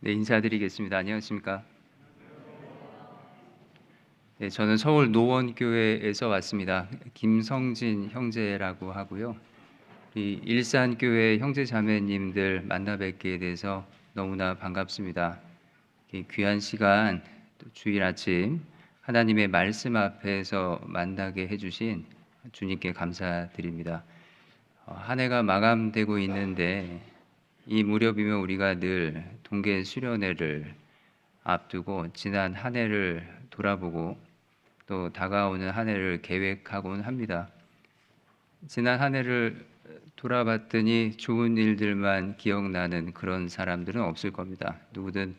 네, 인사드리겠습니다. 안녕하십니까? 네, 저는 서울 노원교회에서 왔습니다. 김성진 형제라고 하고요. 이 일산교회 형제자매님들 만나 뵙게 돼서 너무나 반갑습니다. 이 귀한 시간, 또 주일 아침 하나님의 말씀 앞에서 만나게 해주신 주님께 감사드립니다. 한 해가 마감되고 있는데 이 무렵이면 우리가 늘 동계 수련회를 앞두고 지난 한 해를 돌아보고 또 다가오는 한 해를 계획하곤 합니다. 지난 한 해를 돌아봤더니 좋은 일들만 기억나는 그런 사람들은 없을 겁니다. 누구든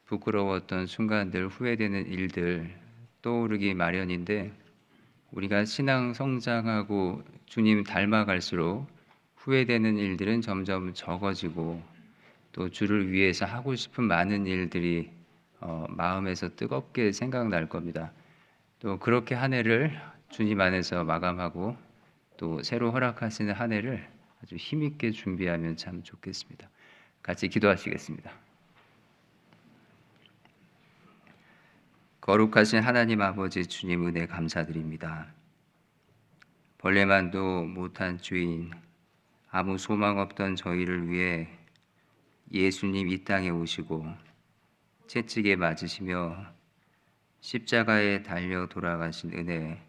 부끄러웠던 순간들, 후회되는 일들 떠오르기 마련인데 우리가 신앙 성장하고 주님 닮아갈수록 후회되는 일들은 점점 적어지고 또 주를 위해서 하고 싶은 많은 일들이 마음에서 뜨겁게 생각날 겁니다. 또 그렇게 한 해를 주님 안에서 마감하고 또 새로 허락하시는 한 해를 아주 힘있게 준비하면 참 좋겠습니다. 같이 기도하시겠습니다. 거룩하신 하나님 아버지 주님 은혜 감사드립니다. 벌레만도 못한 죄인, 아무 소망 없던 저희를 위해 예수님 이 땅에 오시고 채찍에 맞으시며 십자가에 달려 돌아가신 은혜,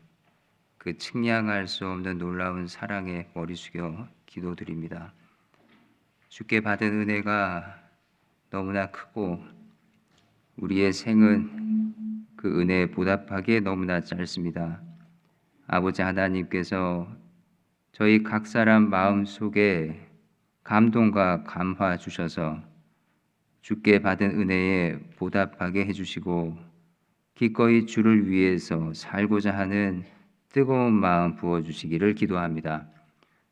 그 측량할 수 없는 놀라운 사랑에 머리 숙여 기도드립니다. 주께 받은 은혜가 너무나 크고 우리의 생은 그 은혜에 보답하기에 너무나 짧습니다. 아버지 하나님께서 저희 각 사람 마음 속에 감동과 감화 주셔서 주께 받은 은혜에 보답하게 해주시고 기꺼이 주를 위해서 살고자 하는 뜨거운 마음 부어주시기를 기도합니다.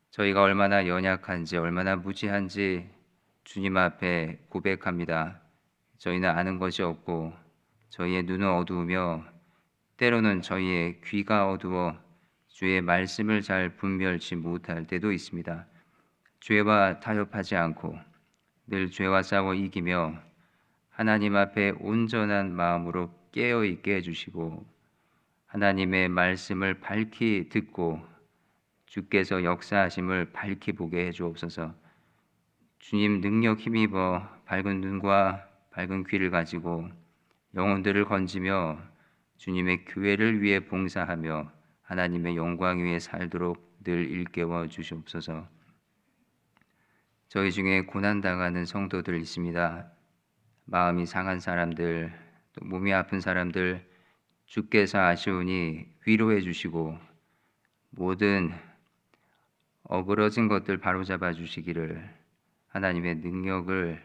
저희가 얼마나 연약한지 얼마나 무지한지 주님 앞에 고백합니다. 저희는 아는 것이 없고 저희의 눈은 어두우며 때로는 저희의 귀가 어두워 주의 말씀을 잘 분별치 못할 때도 있습니다. 죄와 타협하지 않고 늘 죄와 싸워 이기며 하나님 앞에 온전한 마음으로 깨어 있게 해주시고 하나님의 말씀을 밝히 듣고 주께서 역사하심을 밝히 보게 해주옵소서. 주님 능력 힘입어 밝은 눈과 밝은 귀를 가지고 영혼들을 건지며 주님의 교회를 위해 봉사하며 하나님의 영광 위에 살도록 늘 일깨워 주시옵소서. 저희 중에 고난당하는 성도들 있습니다. 마음이 상한 사람들, 또 몸이 아픈 사람들 주께서 아시오니 위로해 주시고 모든 어그러진 것들 바로잡아 주시기를 하나님의 능력을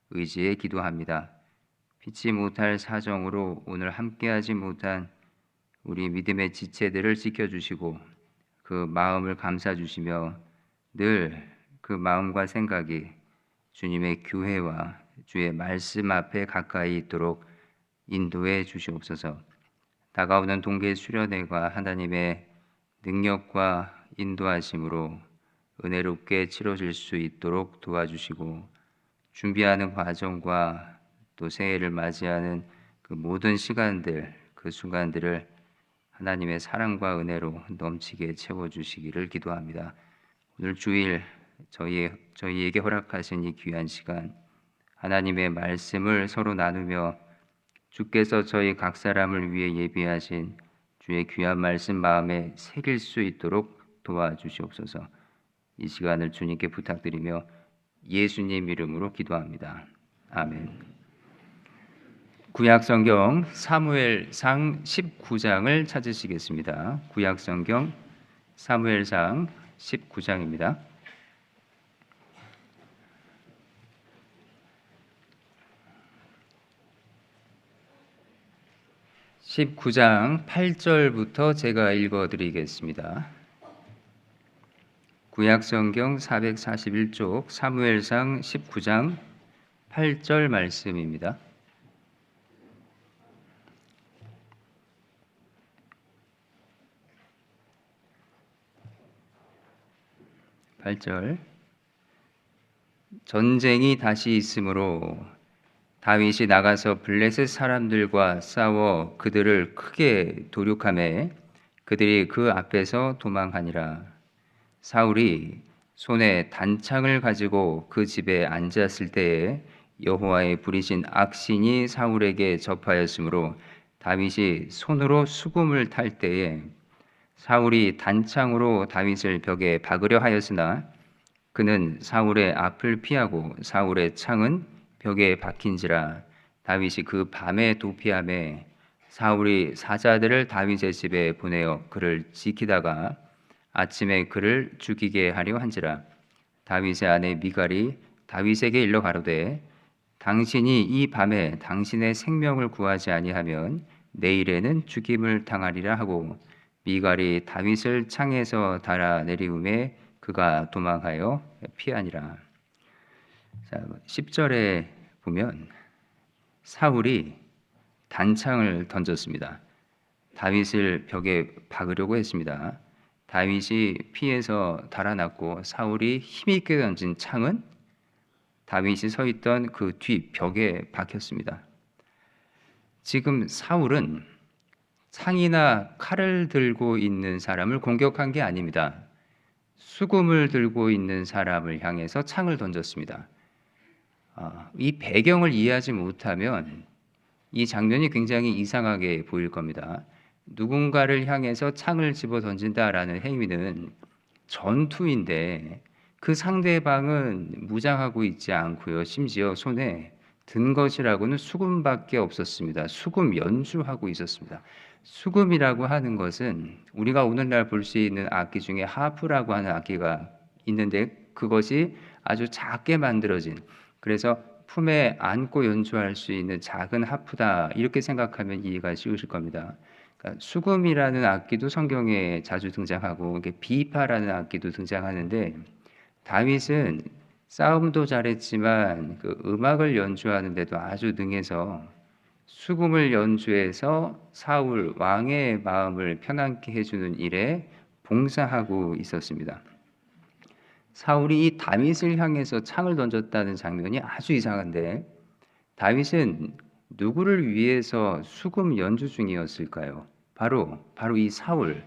의지해 기도합니다. 피치 못할 사정으로 오늘 함께하지 못한 우리 믿음의 지체들을 지켜주시고 그 마음을 감싸주시며 늘 그 마음과 생각이 주님의 교회와 주의 말씀 앞에 가까이 있도록 인도해 주시옵소서. 다가오는 동계 수련회가 하나님의 능력과 인도하심으로 은혜롭게 치러질 수 있도록 도와주시고 준비하는 과정과 또 새해를 맞이하는 그 모든 시간들, 그 순간들을 하나님의 사랑과 은혜로 넘치게 채워주시기를 기도합니다. 오늘 주일 저희에게 허락하신 이 귀한 시간 하나님의 말씀을 서로 나누며 주께서 저희 각 사람을 위해 예비하신 주의 귀한 말씀 마음에 새길 수 있도록 도와주시옵소서. 이 시간을 주님께 부탁드리며 예수님 이름으로 기도합니다. 아멘. 구약성경 사무엘상 19장을 찾으시겠습니다. 구약성경 사무엘상 19장입니다. 19장 8절부터 제가 읽어드리겠습니다. 구약성경 441쪽 사무엘상 19장 8절 말씀입니다. 전쟁이 다시 있으므로 다윗이 나가서 블레셋 사람들과 싸워 그들을 크게 도륙하매 그들이 그 앞에서 도망하니라. 사울이 손에 단창을 가지고 그 집에 앉았을 때에 여호와의 부리신 악신이 사울에게 접하였으므로 다윗이 손으로 수금을 탈 때에 사울이 단창으로 다윗을 벽에 박으려 하였으나 그는 사울의 앞을 피하고 사울의 창은 벽에 박힌지라. 다윗이 그 밤에 도피하매 사울이 사자들을 다윗의 집에 보내어 그를 지키다가 아침에 그를 죽이게 하려 한지라. 다윗의 아내 미갈이 다윗에게 일러 가로되 당신이 이 밤에 당신의 생명을 구하지 아니하면 내일에는 죽임을 당하리라 하고 미갈이 다윗을 창에서 달아 내리움에 그가 도망하여 피하니라. 자, 10절에 보면 사울이 단창을 던졌습니다. 다윗을 벽에 박으려고 했습니다. 다윗이 피해서 달아났고 사울이 힘있게 던진 창은 다윗이 서 있던 그 뒤 벽에 박혔습니다. 지금 사울은 창이나 칼을 들고 있는 사람을 공격한 게 아닙니다. 수금을 들고 있는 사람을 향해서 창을 던졌습니다. 이 배경을 이해하지 못하면 이 장면이 굉장히 이상하게 보일 겁니다. 누군가를 향해서 창을 집어 던진다라는 행위는 전투인데 그 상대방은 무장하고 있지 않고요. 심지어 손에 든 것이라고는 수금밖에 없었습니다. 수금 연주하고 있었습니다. 수금이라고 하는 것은 우리가 오늘날 볼 수 있는 악기 중에 하프라고 하는 악기가 있는데 그것이 아주 작게 만들어진, 그래서 품에 안고 연주할 수 있는 작은 하프다 이렇게 생각하면 이해가 쉬우실 겁니다. 그러니까 수금이라는 악기도 성경에 자주 등장하고 비파라는 악기도 등장하는데 다윗은 싸움도 잘했지만 그 음악을 연주하는데도 아주 능해서 수금을 연주해서 사울 왕의 마음을 편안케 해주는 일에 봉사하고 있었습니다. 사울이 이 다윗을 향해서 창을 던졌다는 장면이 아주 이상한데 다윗은 누구를 위해서 수금 연주 중이었을까요? 바로 이 사울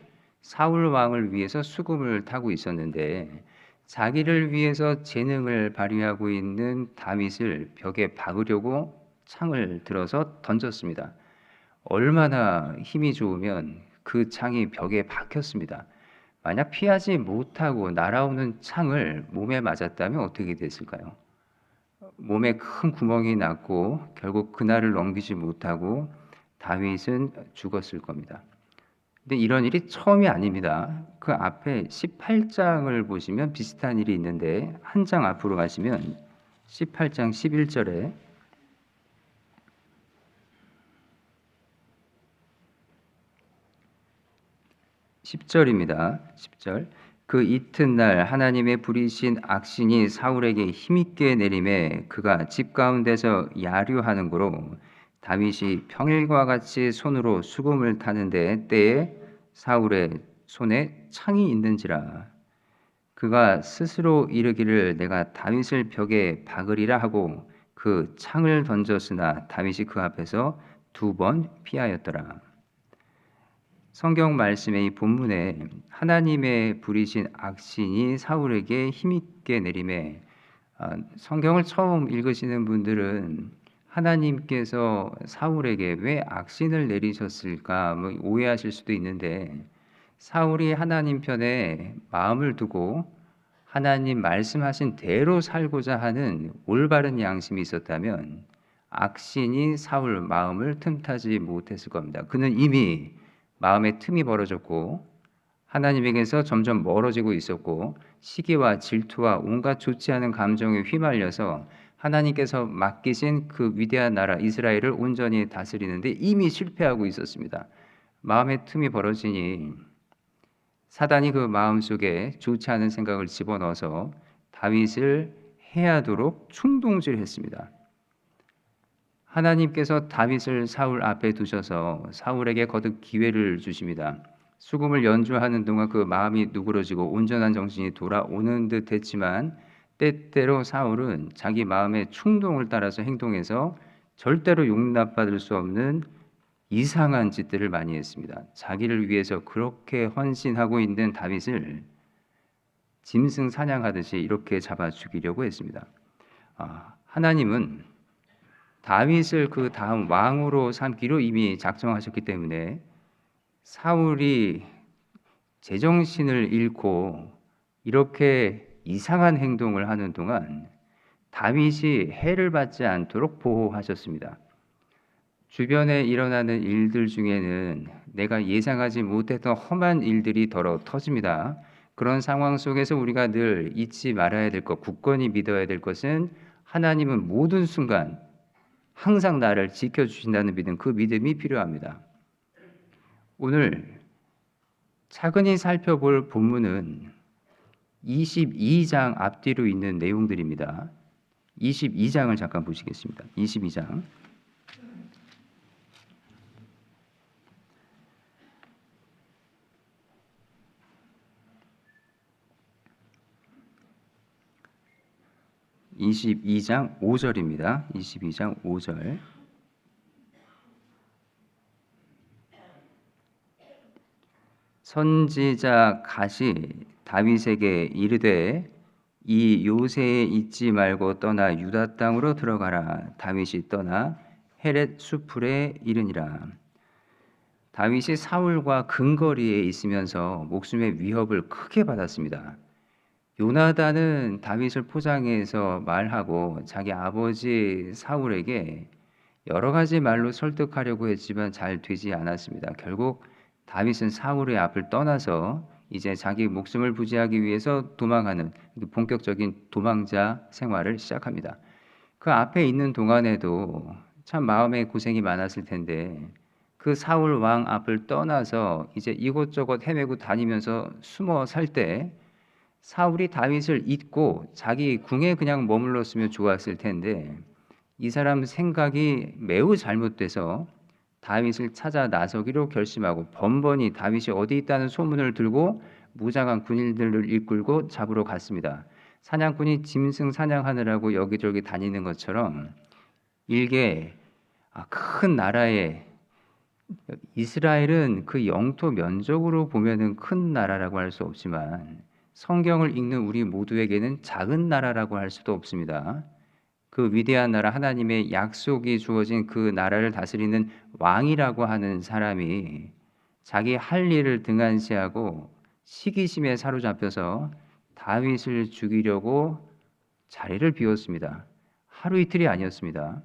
왕을 위해서 수금을 타고 있었는데 자기를 위해서 재능을 발휘하고 있는 다윗을 벽에 박으려고 창을 들어서 던졌습니다. 얼마나 힘이 좋으면 그 창이 벽에 박혔습니다. 만약 피하지 못하고 날아오는 창을 몸에 맞았다면 어떻게 됐을까요? 몸에 큰 구멍이 났고 결국 그날을 넘기지 못하고 다윗은 죽었을 겁니다. 근데 이런 일이 처음이 아닙니다. 그 앞에 18장을 보시면 비슷한 일이 있는데 한 장 앞으로 가시면 18장 11절에 10절입니다. 10절. 그 이튿날 하나님의 부리신 악신이 사울에게 힘있게 내림에 그가 집 가운데서 야류하는 고로 다윗이 평일과 같이 손으로 수금을 타는데 때에 사울의 손에 창이 있는지라. 그가 스스로 이르기를 내가 다윗을 벽에 박으리라 하고 그 창을 던졌으나 다윗이 그 앞에서 2번 피하였더라. 성경 말씀의 이 본문에 하나님의 부리신 악신이 사울에게 힘있게 내림에 성경을 처음 읽으시는 분들은 하나님께서 사울에게 왜 악신을 내리셨을까 오해하실 수도 있는데 사울이 하나님 편에 마음을 두고 하나님 말씀하신 대로 살고자 하는 올바른 양심이 있었다면 악신이 사울 마음을 틈타지 못했을 겁니다. 그는 이미 마음의 틈이 벌어졌고 하나님에게서 점점 멀어지고 있었고 시기와 질투와 온갖 좋지 않은 감정에 휘말려서 하나님께서 맡기신 그 위대한 나라 이스라엘을 온전히 다스리는데 이미 실패하고 있었습니다. 마음의 틈이 벌어지니 사단이 그 마음속에 좋지 않은 생각을 집어넣어서 다윗을 해하도록 충동질했습니다. 하나님께서 다윗을 사울 앞에 두셔서 사울에게 거듭 기회를 주십니다. 수금을 연주하는 동안 그 마음이 누그러지고 온전한 정신이 돌아오는 듯 했지만 때때로 사울은 자기 마음의 충동을 따라서 행동해서 절대로 용납받을 수 없는 이상한 짓들을 많이 했습니다. 자기를 위해서 그렇게 헌신하고 있는 다윗을 짐승 사냥하듯이 이렇게 잡아 죽이려고 했습니다. 하나님은 다윗을 그 다음 왕으로 삼기로 이미 작정하셨기 때문에 사울이 제정신을 잃고 이렇게 이상한 행동을 하는 동안 다윗이 해를 받지 않도록 보호하셨습니다. 주변에 일어나는 일들 중에는 내가 예상하지 못했던 험한 일들이 더러 터집니다. 그런 상황 속에서 우리가 늘 잊지 말아야 될 것, 굳건히 믿어야 될 것은 하나님은 모든 순간 항상 나를 지켜주신다는 믿음, 그 믿음이 필요합니다. 오늘 차근히 살펴볼 본문은 22장 앞뒤로 있는 내용들입니다. 22장을 잠깐 보시겠습니다. 22장. (22장) 5절입니다. 22장 5절. 선지자 갓이 다윗에게 이르되 이 요새에 있지 말고 떠나 유다 땅으로 들어가라. 다윗이 떠나 헤렛 수풀에 이르니라. 다윗이 사울과 근거리에 있으면서 목숨의 위협을 크게 받았습니다. 요나단은 다윗을 포장해서 말하고 자기 아버지 사울에게 여러 가지 말로 설득하려고 했지만 잘 되지 않았습니다. 결국 다윗은 사울의 앞을 떠나서 이제 자기 목숨을 부지하기 위해서 도망하는 본격적인 도망자 생활을 시작합니다. 그 앞에 있는 동안에도 참 마음에 고생이 많았을 텐데 그 사울 왕 앞을 떠나서 이제 이곳저곳 헤매고 다니면서 숨어 살 때 사울이 다윗을 잊고 자기 궁에 그냥 머물렀으면 좋았을 텐데 이 사람 생각이 매우 잘못돼서 다윗을 찾아 나서기로 결심하고 번번이 다윗이 어디 있다는 소문을 들고 무장한 군인들을 이끌고 잡으러 갔습니다. 사냥꾼이 짐승 사냥하느라고 여기저기 다니는 것처럼 일개 큰 나라에 이스라엘은 그 영토 면적으로 보면은 큰 나라라고 할 수 없지만 성경을 읽는 우리 모두에게는 작은 나라라고 할 수도 없습니다. 그 위대한 나라 하나님의 약속이 주어진 그 나라를 다스리는 왕이라고 하는 사람이 자기 할 일을 등한시하고 시기심에 사로잡혀서 다윗을 죽이려고 자리를 비웠습니다. 하루 이틀이 아니었습니다.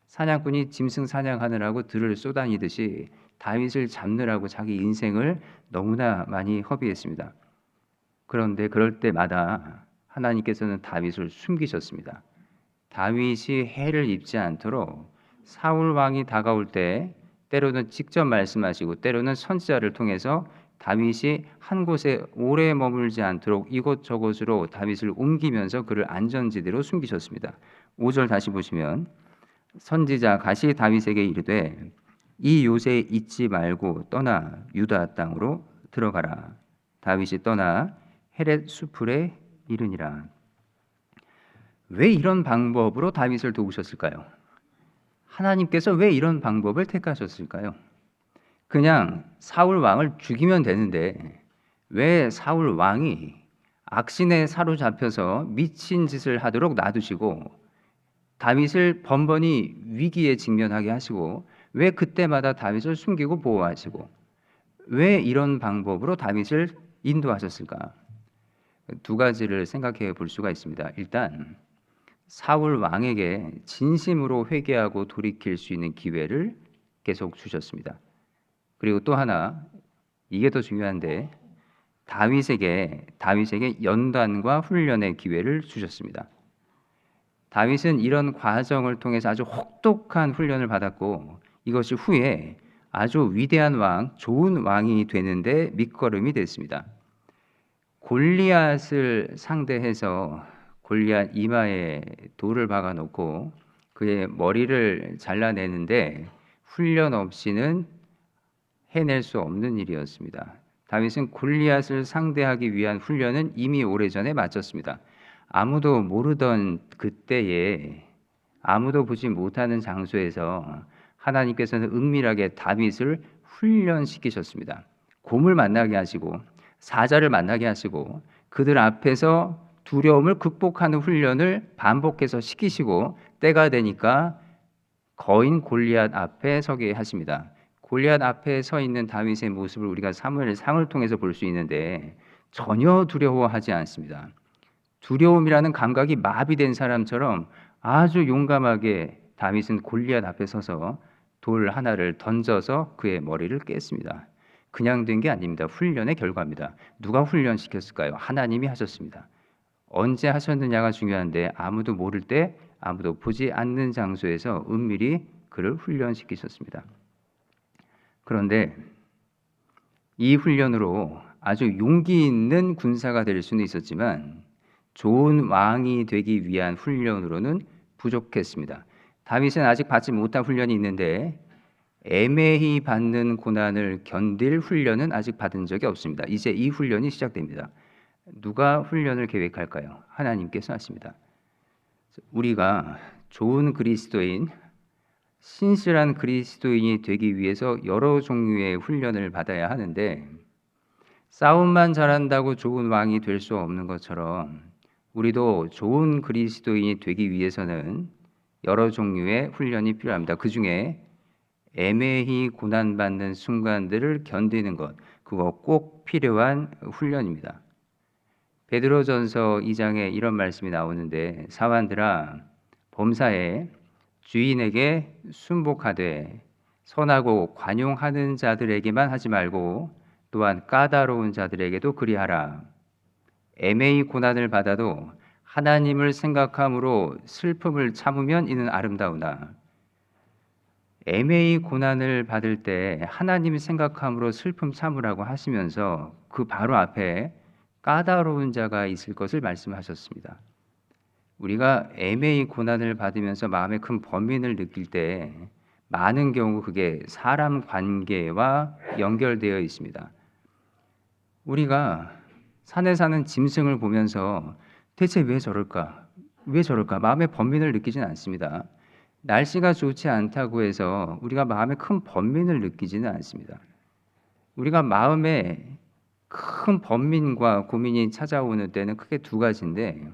사냥꾼이 짐승 사냥하느라고 들을 쏘다니듯이 다윗을 잡느라고 자기 인생을 너무나 많이 허비했습니다. 그런데 그럴 때마다 하나님께서는 다윗을 숨기셨습니다. 다윗이 해를 입지 않도록 사울 왕이 다가올 때 때로는 직접 말씀하시고 때로는 선지자를 통해서 다윗이 한 곳에 오래 머물지 않도록 이곳저곳으로 다윗을 옮기면서 그를 안전지대로 숨기셨습니다. 5절 다시 보시면 선지자 갓이 다윗에게 이르되 이 요새에 있지 말고 떠나 유다 땅으로 들어가라. 다윗이 떠나 헤렛 수풀에 이르니라. 왜 이런 방법으로 다윗을 도우셨을까요? 하나님께서 왜 이런 방법을 택하셨을까요? 그냥 사울 왕을 죽이면 되는데 왜 사울 왕이 악신에 사로잡혀서 미친 짓을 하도록 놔두시고 다윗을 번번이 위기에 직면하게 하시고 왜 그때마다 다윗을 숨기고 보호하시고 왜 이런 방법으로 다윗을 인도하셨을까? 두 가지를 생각해 볼 수가 있습니다. 일단 사울 왕에게 진심으로 회개하고 돌이킬 수 있는 기회를 계속 주셨습니다. 그리고 또 하나, 이게 더 중요한데 다윗에게 연단과 훈련의 기회를 주셨습니다. 다윗은 이런 과정을 통해서 아주 혹독한 훈련을 받았고 이것이 후에 아주 위대한 왕, 좋은 왕이 되는데 밑거름이 됐습니다. 골리앗을 상대해서 골리앗 이마에 돌을 박아놓고 그의 머리를 잘라내는데 훈련 없이는 해낼 수 없는 일이었습니다. 다윗은 골리앗을 상대하기 위한 훈련은 이미 오래전에 마쳤습니다. 아무도 모르던 그때에 아무도 보지 못하는 장소에서 하나님께서는 은밀하게 다윗을 훈련시키셨습니다. 곰을 만나게 하시고 사자를 만나게 하시고 그들 앞에서 두려움을 극복하는 훈련을 반복해서 시키시고 때가 되니까 거인 골리앗 앞에 서게 하십니다. 골리앗 앞에 서 있는 다윗의 모습을 우리가 사무엘상을 통해서 볼 수 있는데 전혀 두려워하지 않습니다. 두려움이라는 감각이 마비된 사람처럼 아주 용감하게 다윗은 골리앗 앞에 서서 돌 하나를 던져서 그의 머리를 깼습니다. 그냥 된 게 아닙니다. 훈련의 결과입니다. 누가 훈련시켰을까요? 하나님이 하셨습니다. 언제 하셨느냐가 중요한데 아무도 모를 때 아무도 보지 않는 장소에서 은밀히 그를 훈련시키셨습니다. 그런데 이 훈련으로 아주 용기 있는 군사가 될 수는 있었지만 좋은 왕이 되기 위한 훈련으로는 부족했습니다. 다윗은 아직 받지 못한 훈련이 있는데 애매히 받는 고난을 견딜 훈련은 아직 받은 적이 없습니다. 이제 이 훈련이 시작됩니다. 누가 훈련을 계획할까요? 하나님께서 하십니다. 우리가 좋은 그리스도인, 신실한 그리스도인이 되기 위해서 여러 종류의 훈련을 받아야 하는데 싸움만 잘한다고 좋은 왕이 될 수 없는 것처럼 우리도 좋은 그리스도인이 되기 위해서는 여러 종류의 훈련이 필요합니다. 그 중에 애매히 고난받는 순간들을 견디는 것, 그거 꼭 필요한 훈련입니다. 베드로전서 2장에 이런 말씀이 나오는데 사환들아 범사에 주인에게 순복하되 선하고 관용하는 자들에게만 하지 말고 또한 까다로운 자들에게도 그리하라. 애매히 고난을 받아도 하나님을 생각함으로 슬픔을 참으면 이는 아름다우나 애매히 고난을 받을 때 하나님 생각함으로 슬픔 참으라고 하시면서 그 바로 앞에 까다로운 자가 있을 것을 말씀하셨습니다. 우리가 애매히 고난을 받으면서 마음에 큰 번민을 느낄 때 많은 경우 그게 사람 관계와 연결되어 있습니다. 우리가 산에 사는 짐승을 보면서 대체 왜 저럴까? 왜 저럴까? 마음에 번민을 느끼지는 않습니다. 날씨가 좋지 않다고 해서 우리가 마음에 큰 번민을 느끼지는 않습니다. 우리가 마음에 큰 번민과 고민이 찾아오는 때는 크게 두 가지인데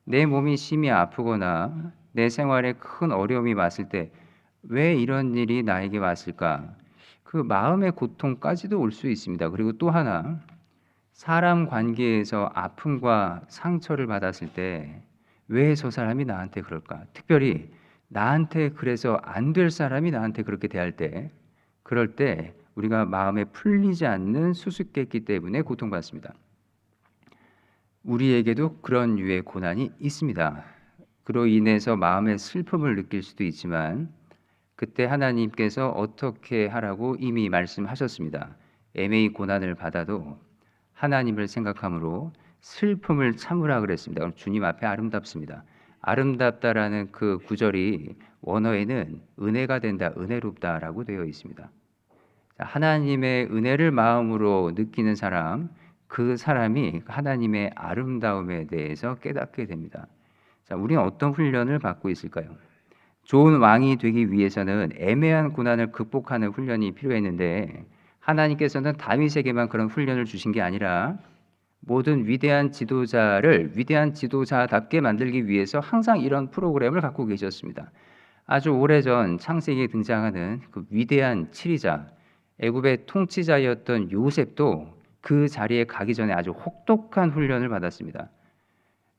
내 몸이 심히 아프거나 내 생활에 큰 어려움이 왔을 때 왜 이런 일이 나에게 왔을까? 그 마음의 고통까지도 올 수 있습니다. 그리고 또 하나 사람 관계에서 아픔과 상처를 받았을 때 왜 저 사람이 나한테 그럴까? 특별히 나한테 그래서 안 될 사람이 나한테 그렇게 대할 때 그럴 때 우리가 마음에 풀리지 않는 수수께끼 때문에 고통받습니다. 우리에게도 그런 유의 고난이 있습니다. 그로 인해서 마음의 슬픔을 느낄 수도 있지만 그때 하나님께서 어떻게 하라고 이미 말씀하셨습니다. 애매히 고난을 받아도 하나님을 생각함으로 슬픔을 참으라 그랬습니다. 주님 앞에 아름답습니다. 아름답다라는 그 구절이 원어에는 은혜가 된다, 은혜롭다라고 되어 있습니다. 하나님의 은혜를 마음으로 느끼는 사람, 그 사람이 하나님의 아름다움에 대해서 깨닫게 됩니다. 자, 우리는 어떤 훈련을 받고 있을까요? 좋은 왕이 되기 위해서는 애매한 고난을 극복하는 훈련이 필요했는데 하나님께서는 다윗에게만 그런 훈련을 주신 게 아니라 모든 위대한 지도자를 위대한 지도자답게 만들기 위해서 항상 이런 프로그램을 갖고 계셨습니다. 아주 오래전 창세기에 등장하는 그 위대한 치리자, 애굽의 통치자였던 요셉도 그 자리에 가기 전에 아주 혹독한 훈련을 받았습니다.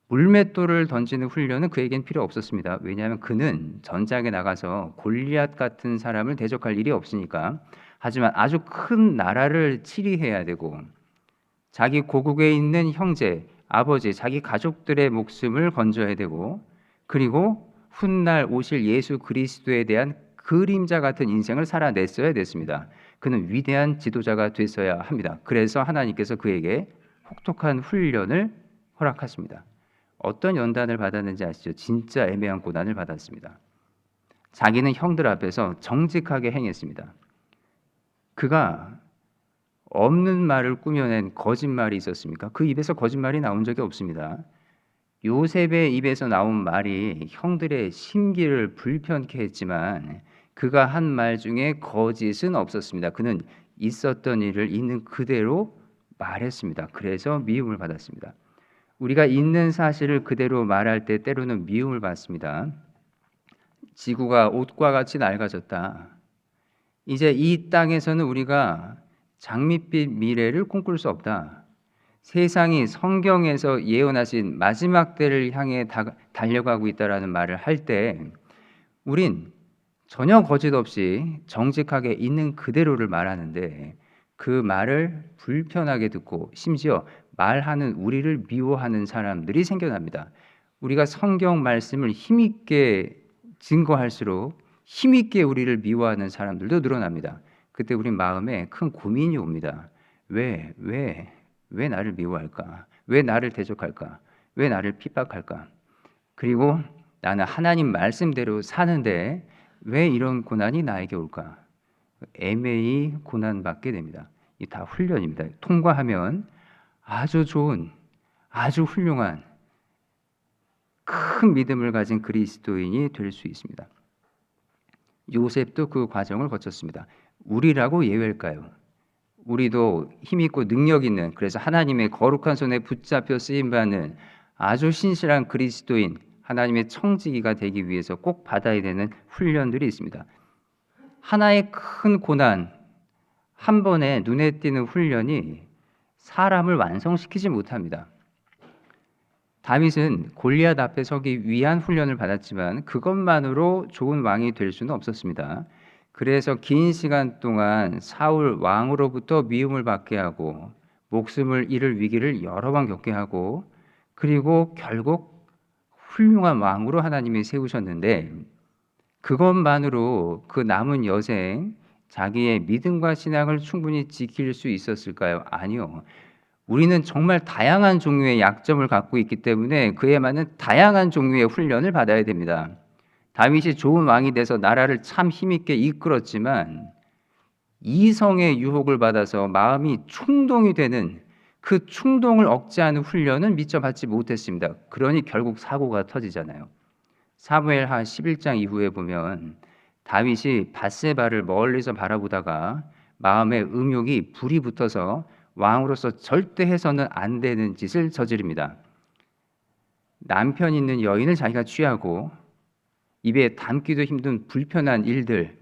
물맷돌을 던지는 훈련은 그에겐 필요 없었습니다. 왜냐하면 그는 전장에 나가서 골리앗 같은 사람을 대적할 일이 없으니까. 하지만 아주 큰 나라를 치리해야 되고 자기 고국에 있는 형제, 아버지, 자기 가족들의 목숨을 건져야 되고 그리고 훗날 오실 예수 그리스도에 대한 그림자 같은 인생을 살아냈어야 됐습니다. 그는 위대한 지도자가 됐어야 합니다. 그래서 하나님께서 그에게 혹독한 훈련을 허락하십니다. 어떤 연단을 받았는지 아시죠? 진짜 애매한 고난을 받았습니다. 자기는 형들 앞에서 정직하게 행했습니다. 그가 없는 말을 꾸며낸 거짓말이 있었습니까? 그 입에서 거짓말이 나온 적이 없습니다. 요셉의 입에서 나온 말이 형들의 심기를 불편케 했지만 그가 한 말 중에 거짓은 없었습니다. 그는 있었던 일을 있는 그대로 말했습니다. 그래서 미움을 받았습니다. 우리가 있는 사실을 그대로 말할 때 때로는 미움을 받습니다. 지구가 옷과 같이 낡아졌다. 이제 이 땅에서는 우리가 장밋빛 미래를 꿈꿀 수 없다. 세상이 성경에서 예언하신 마지막 때를 향해 달려가고 있다라는 말을 할 때 우린 전혀 거짓 없이 정직하게 있는 그대로를 말하는데 그 말을 불편하게 듣고 심지어 말하는 우리를 미워하는 사람들이 생겨납니다. 우리가 성경 말씀을 힘있게 증거할수록 힘있게 우리를 미워하는 사람들도 늘어납니다. 그때 우리 마음에 큰 고민이 옵니다. 왜 나를 미워할까? 왜 나를 대적할까? 왜 나를 핍박할까? 그리고 나는 하나님 말씀대로 사는데 왜 이런 고난이 나에게 올까? 애매히 고난받게 됩니다. 이 다 훈련입니다. 통과하면 아주 좋은, 아주 훌륭한 큰 믿음을 가진 그리스도인이 될 수 있습니다. 요셉도 그 과정을 거쳤습니다. 우리라고 예외일까요? 우리도 힘있고 능력 있는, 그래서 하나님의 거룩한 손에 붙잡혀 쓰임받는 아주 신실한 그리스도인, 하나님의 청지기가 되기 위해서 꼭 받아야 되는 훈련들이 있습니다. 하나의 큰 고난, 한 번에 눈에 띄는 훈련이 사람을 완성시키지 못합니다. 다윗은 골리앗 앞에 서기 위한 훈련을 받았지만 그것만으로 좋은 왕이 될 수는 없었습니다. 그래서 긴 시간 동안 사울 왕으로부터 미움을 받게 하고 목숨을 잃을 위기를 여러 번 겪게 하고 그리고 결국 훌륭한 왕으로 하나님이 세우셨는데 그것만으로 그 남은 여생 자기의 믿음과 신앙을 충분히 지킬 수 있었을까요? 아니요. 우리는 정말 다양한 종류의 약점을 갖고 있기 때문에 그에 맞는 다양한 종류의 훈련을 받아야 됩니다. 다윗이 좋은 왕이 돼서 나라를 참 힘있게 이끌었지만 이성의 유혹을 받아서 마음이 충동이 되는 그 충동을 억제하는 훈련은 미처 받지 못했습니다. 그러니 결국 사고가 터지잖아요. 사무엘하 11장 이후에 보면 다윗이 밧세바를 멀리서 바라보다가 마음에 음욕이 불이 붙어서 왕으로서 절대 해서는 안 되는 짓을 저지릅니다. 남편 있는 여인을 자기가 취하고 입에 담기도 힘든 불편한 일들,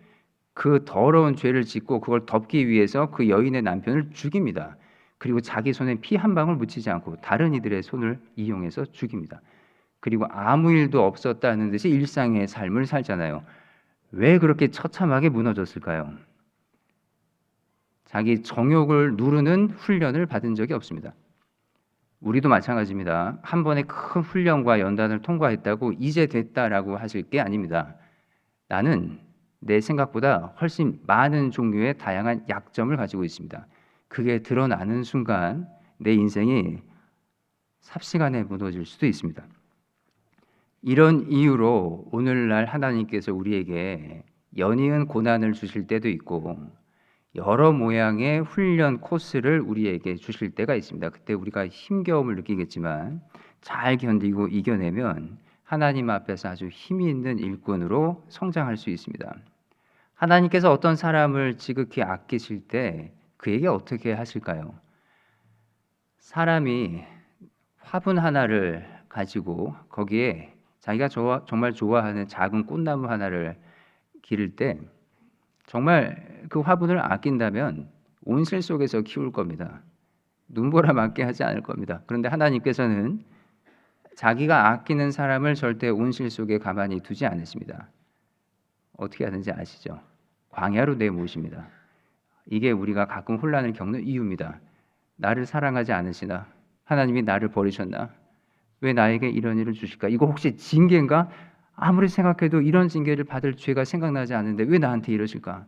그 더러운 죄를 짓고 그걸 덮기 위해서 그 여인의 남편을 죽입니다. 그리고 자기 손에 피 한 방울 묻히지 않고 다른 이들의 손을 이용해서 죽입니다. 그리고 아무 일도 없었다는 듯이 일상의 삶을 살잖아요. 왜 그렇게 처참하게 무너졌을까요? 자기 정욕을 누르는 훈련을 받은 적이 없습니다. 우리도 마찬가지입니다. 한 번에 큰 훈련과 연단을 통과했다고 이제 됐다라고 하실 게 아닙니다. 나는 내 생각보다 훨씬 많은 종류의 다양한 약점을 가지고 있습니다. 그게 드러나는 순간 내 인생이 삽시간에 무너질 수도 있습니다. 이런 이유로 오늘날 하나님께서 우리에게 연이은 고난을 주실 때도 있고 여러 모양의 훈련 코스를 우리에게 주실 때가 있습니다. 그때 우리가 힘겨움을 느끼겠지만 잘 견디고 이겨내면 하나님 앞에서 아주 힘이 있는 일꾼으로 성장할 수 있습니다. 하나님께서 어떤 사람을 지극히 아끼실 때 그에게 어떻게 하실까요? 사람이 화분 하나를 가지고 거기에 자기가 정말 좋아하는 작은 꽃나무 하나를 기를 때 정말 그 화분을 아낀다면 온실 속에서 키울 겁니다. 눈보라 맞게 하지 않을 겁니다. 그런데 하나님께서는 자기가 아끼는 사람을 절대 온실 속에 가만히 두지 않으십니다. 어떻게 하는지 아시죠? 광야로 내모십니다. 이게 우리가 가끔 혼란을 겪는 이유입니다. 나를 사랑하지 않으시나? 하나님이 나를 버리셨나? 왜 나에게 이런 일을 주실까? 이거 혹시 징계인가? 아무리 생각해도 이런 징계를 받을 죄가 생각나지 않는데 왜 나한테 이러실까?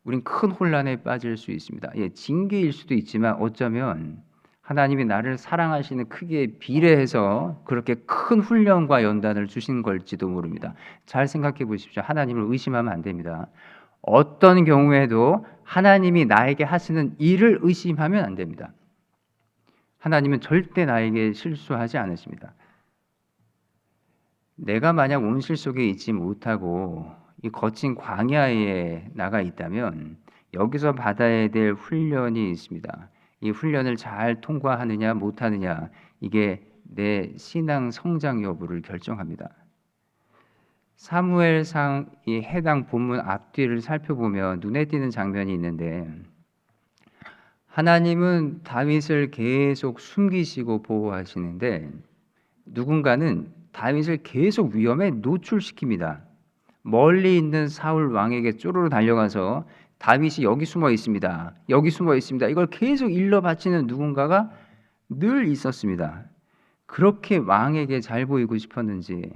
우린 큰 혼란에 빠질 수 있습니다. 예, 징계일 수도 있지만 어쩌면 하나님이 나를 사랑하시는 크기에 비례해서 그렇게 큰 훈련과 연단을 주신 걸지도 모릅니다. 잘 생각해 보십시오. 하나님을 의심하면 안 됩니다. 어떤 경우에도 하나님이 나에게 하시는 일을 의심하면 안 됩니다. 하나님은 절대 나에게 실수하지 않으십니다. 내가 만약 온실 속에 있지 못하고 이 거친 광야에 나가 있다면 여기서 받아야 될 훈련이 있습니다. 이 훈련을 잘 통과하느냐 못하느냐 이게 내 신앙 성장 여부를 결정합니다. 사무엘상 이 해당 본문 앞뒤를 살펴보면 눈에 띄는 장면이 있는데 하나님은 다윗을 계속 숨기시고 보호하시는데 누군가는 다윗을 계속 위험에 노출시킵니다. 멀리 있는 사울 왕에게 쪼르르 달려가서 다윗이 여기 숨어 있습니다. 여기 숨어 있습니다. 이걸 계속 일러 바치는 누군가가 늘 있었습니다. 그렇게 왕에게 잘 보이고 싶었는지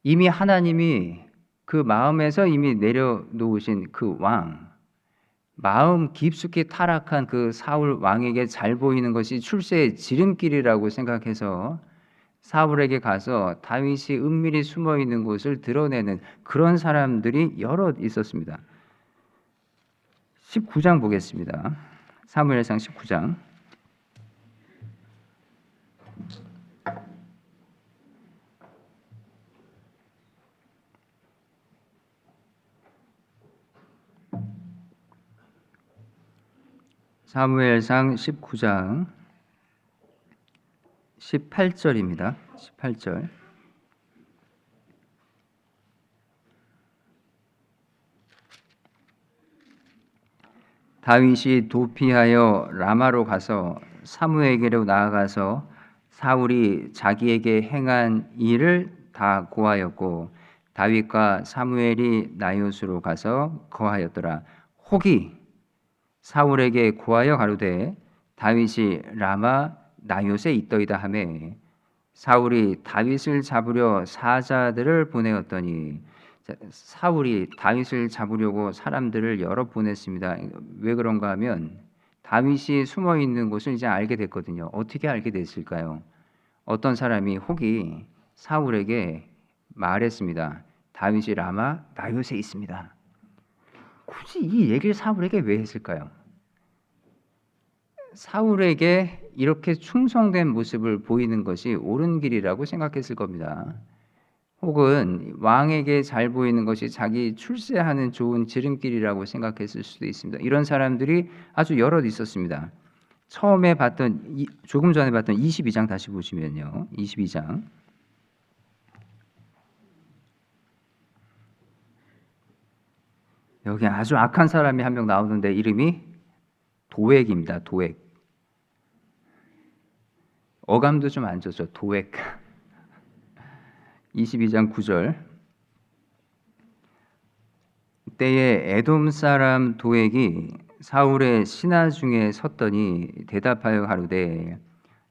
이미 하나님이 그 마음에서 이미 내려놓으신 그 왕, 마음 깊숙이 타락한 그 사울 왕에게 잘 보이는 것이 출세의 지름길이라고 생각해서 사울에게 가서 다윗이 은밀히 숨어 있는 곳을 드러내는 그런 사람들이 여럿 있었습니다. 19장 보겠습니다. 사무엘상 19장. 사무엘상 19장 18절입니다. 18절. 다윗이 도피하여 라마로 가서 사무엘에게로 나아가서 사울이 자기에게 행한 일을 다 고하였고 다윗과 사무엘이 나요스로 가서 거하였더라. 혹이 사울에게 고하여 가로되 다윗이 라마 나요스에 있더이다 하매 사울이 다윗을 잡으려 사자들을 보내었더니 사울이 다윗을 잡으려고 사람들을 여러 보냈습니다. 왜 그런가 하면 다윗이 숨어 있는 곳을 이제 알게 됐거든요. 어떻게 알게 됐을까요? 어떤 사람이 혹이 사울에게 말했습니다. 다윗이 라마 나요스에 있습니다. 굳이 이 얘기를 사울에게 왜 했을까요? 사울에게 이렇게 충성된 모습을 보이는 것이 옳은 길이라고 생각했을 겁니다. 혹은 왕에게 잘 보이는 것이 자기 출세하는 좋은 지름길이라고 생각했을 수도 있습니다. 이런 사람들이 아주 여럿 있었습니다. 처음에 봤던 조금 전에 봤던 22장 다시 보시면요. 22장. 여기 아주 악한 사람이 한 명 나오는데 이름이 도액입니다. 도액. 어감도 좀 안 좋죠. 도액. 22장 9절. 때에 에돔 사람 도액이 사울의 신하 중에 섰더니 대답하여 가로되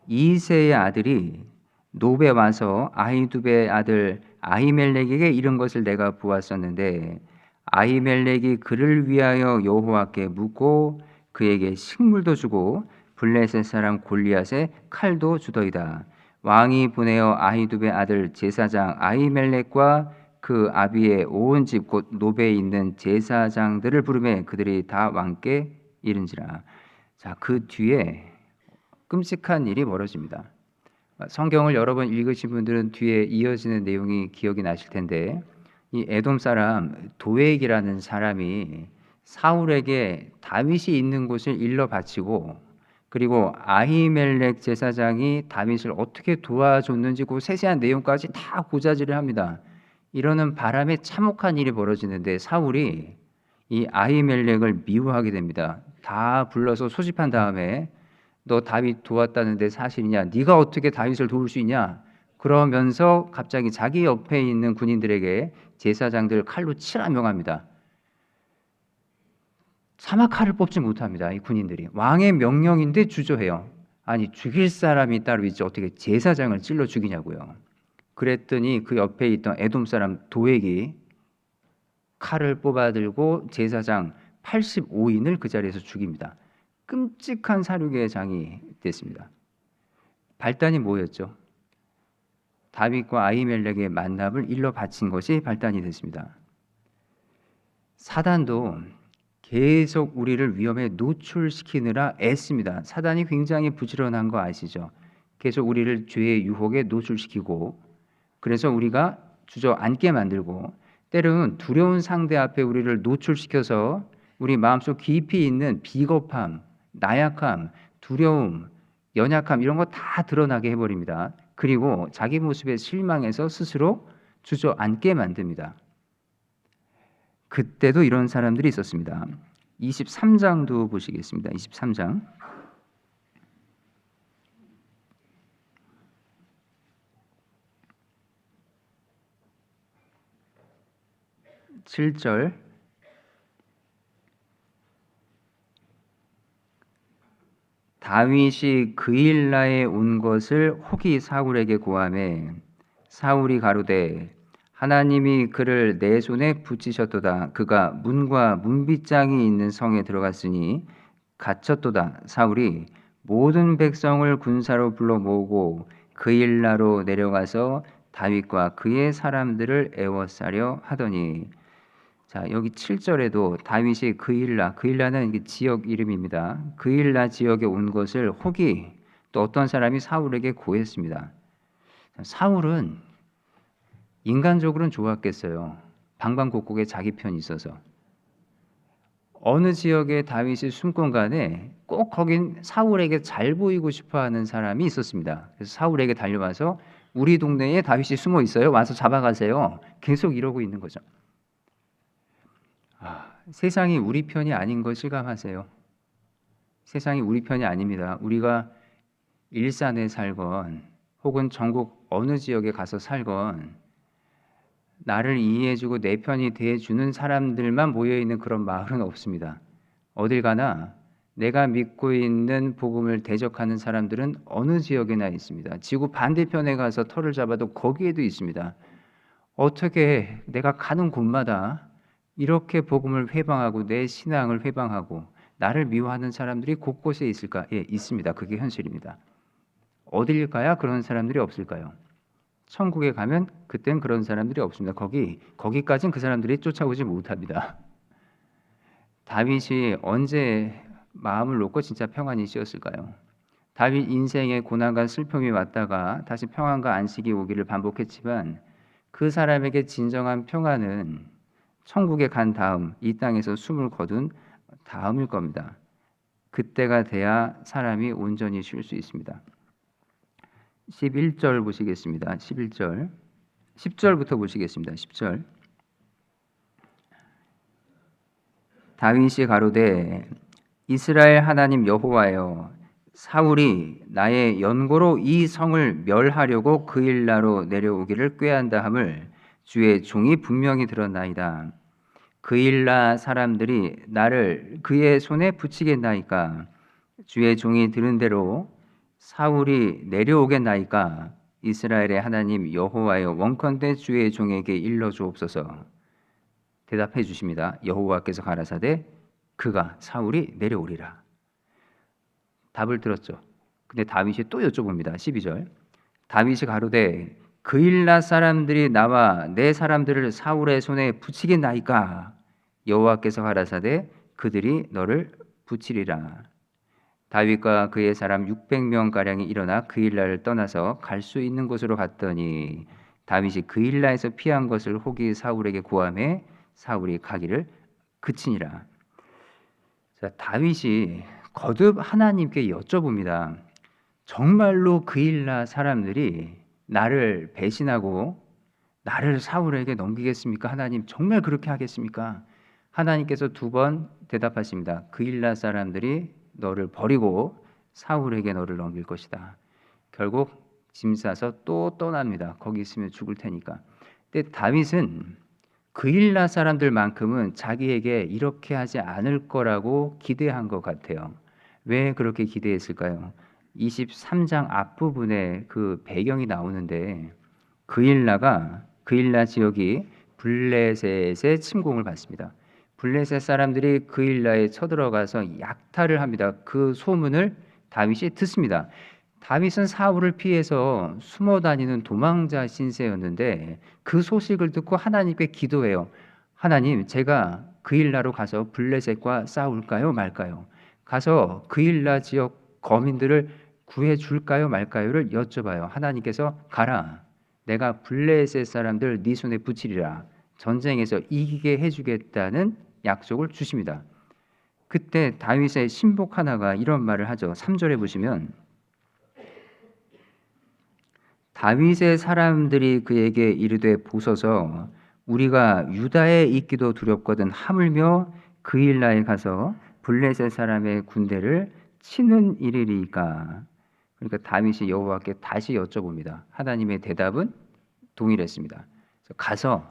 이새의 아들이 노베 와서 아히두베의 아들 아히멜렉에게 이른 것을 내가 보았었는데 아히멜렉이 그를 위하여 여호와께 묻고 그에게 식물도 주고 블레셋 사람 골리앗의 칼도 주더이다. 왕이 보내어 아히두베 아들 제사장 아히멜렉과 그 아비의 온 집 곧 노베에 있는 제사장들을 부르매 그들이 다 왕께 이른지라. 자, 그 뒤에 끔찍한 일이 벌어집니다. 성경을 여러 번 읽으신 분들은 뒤에 이어지는 내용이 기억이 나실 텐데 이 에돔 사람 도액이라는 사람이 사울에게 다윗이 있는 곳을 일러 바치고 그리고 아히멜렉 제사장이 다윗을 어떻게 도와줬는지 그 세세한 내용까지 다 고자질을 합니다. 이러는 바람에 참혹한 일이 벌어지는데 사울이 이 아히멜렉을 미워하게 됩니다. 다 불러서 소집한 다음에 너 다윗 도왔다는데 사실이냐? 네가 어떻게 다윗을 도울 수 있냐? 그러면서 갑자기 자기 옆에 있는 군인들에게 제사장들 칼로 치라 명합니다. 차마 칼을 뽑지 못합니다. 이 군인들이 왕의 명령인데 주저해요. 아니 죽일 사람이 따로 있지 어떻게 제사장을 찔러 죽이냐고요. 그랬더니 그 옆에 있던 에돔 사람 도액이 칼을 뽑아들고 제사장 85인을 그 자리에서 죽입니다. 끔찍한 사륙의 장이 됐습니다. 발단이 뭐였죠? 다윗과 아히멜렉의 만남을 일러 바친 것이 발단이 됐습니다. 사단도 계속 우리를 위험에 노출시키느라 애씁니다. 사단이 굉장히 부지런한 거 아시죠? 계속 우리를 죄의 유혹에 노출시키고 그래서 우리가 주저앉게 만들고 때로는 두려운 상대 앞에 우리를 노출시켜서 우리 마음속 깊이 있는 비겁함, 나약함, 두려움, 연약함 이런 거 다 드러나게 해버립니다. 그리고 자기 모습에 실망해서 스스로 주저앉게 만듭니다. 그때도 이런 사람들이 있었습니다. 23장도 보시겠습니다. 23장 7절 다윗이 그일라에 온 것을 혹이 사울에게 고하매 사울이 가로되 하나님이 그를 내 손에 붙이셨도다. 그가 문과 문빗장이 있는 성에 들어갔으니 갇혔도다. 사울이 모든 백성을 군사로 불러 모으고 그일라로 내려가서 다윗과 그의 사람들을 애워싸려 하더니 자, 여기 7절에도 다윗이 그일라는 지역 이름입니다. 그일라 지역에 온 것을 혹이 또 어떤 사람이 사울에게 고했습니다. 사울은 인간적으로는 좋았겠어요. 방방곡곡에 자기 편이 있어서. 어느 지역에 다윗이 숨건 간에 꼭 거긴 사울에게 잘 보이고 싶어하는 사람이 있었습니다. 그래서 사울에게 달려와서 우리 동네에 다윗이 숨어 있어요. 와서 잡아가세요. 계속 이러고 있는 거죠. 세상이 우리 편이 아닌 걸 실감하세요. 세상이 우리 편이 아닙니다. 우리가 일산에 살건 혹은 전국 어느 지역에 가서 살건 나를 이해해주고 내 편이 돼주는 사람들만 모여있는 그런 마을은 없습니다. 어딜 가나 내가 믿고 있는 복음을 대적하는 사람들은 어느 지역에나 있습니다. 지구 반대편에 가서 터를 잡아도 거기에도 있습니다. 어떻게 내가 가는 곳마다 이렇게 복음을 회방하고 내 신앙을 회방하고 나를 미워하는 사람들이 곳곳에 있을까? 예, 있습니다. 그게 현실입니다. 어딜 가야 그런 사람들이 없을까요? 천국에 가면 그땐 그런 사람들이 없습니다. 거기까지는 그 사람들이 쫓아오지 못합니다. 다윗이 언제 마음을 놓고 진짜 평안이 쉬었을까요? 다윗 인생에 고난과 슬픔이 왔다가 다시 평안과 안식이 오기를 반복했지만 그 사람에게 진정한 평안은 천국에 간 다음 이 땅에서 숨을 거둔 다음일 겁니다. 그때가 돼야 사람이 온전히 쉴 수 있습니다. 11절 보시겠습니다. 11절 10절부터 보시겠습니다. 10절 다윗이 가로되 이스라엘 하나님 여호와여 사울이 나의 연고로 이 성을 멸하려고 그일라로 내려오기를 꾀한다 함을 주의 종이 분명히 들었나이다. 그일라 사람들이 나를 그의 손에 붙이겠나이까. 주의 종이 들은 대로 사울이 내려오겠나이까. 이스라엘의 하나님 여호와여 원컨대 주의 종에게 일러 주옵소서. 대답해 주십니다. 여호와께서 가라사대 그가 사울이 내려오리라. 답을 들었죠. 근데 다윗이 또 여쭤봅니다. 12절 다윗이 가로되 그일라 사람들이 나와 내 사람들을 사울의 손에 붙이겠나이까. 여호와께서 가라사대 그들이 너를 붙이리라. 다윗과 그의 사람 600명 가량이 일어나 그일라를 떠나서 갈 수 있는 곳으로 갔더니 다윗이 그일라에서 피한 것을 혹이 사울에게 고하매 사울이 가기를 그치니라. 자, 다윗이 거듭 하나님께 여쭤봅니다. 정말로 그일라 사람들이 나를 배신하고 나를 사울에게 넘기겠습니까? 하나님 정말 그렇게 하겠습니까? 하나님께서 두 번 대답하십니다. 그일라 사람들이 너를 버리고 사울에게 너를 넘길 것이다. 결국 짐 싸서 또 떠납니다. 거기 있으면 죽을 테니까. 근데 다윗은 그일라 사람들만큼은 자기에게 이렇게 하지 않을 거라고 기대한 것 같아요. 왜 그렇게 기대했을까요? 23장 앞부분에 그 배경이 나오는데 그일라 지역이 블레셋의 침공을 받습니다. 블레셋 사람들이 그일라에 쳐들어가서 약탈을 합니다. 그 소문을 다윗이 듣습니다. 다윗은 사울을 피해서 숨어 다니는 도망자 신세였는데 그 소식을 듣고 하나님께 기도해요. 하나님, 제가 그일라로 가서 블레셋과 싸울까요, 말까요? 가서 그일라 지역 거민들을 구해 줄까요, 말까요를 여쭤봐요. 하나님께서 가라. 내가 블레셋 사람들 네 손에 붙이리라. 전쟁에서 이기게 해주겠다는 약속을 주십니다. 그때 다윗의 신복 하나가 이런 말을 하죠. 3절에 보시면 다윗의 사람들이 그에게 이르되 보소서 우리가 유다에 있기도 두렵거든 하물며 그일라에 가서 블레셋 사람의 군대를 치는 일이리까. 그러니까 다윗이 여호와께 다시 여쭤봅니다. 하나님의 대답은 동일했습니다. 가서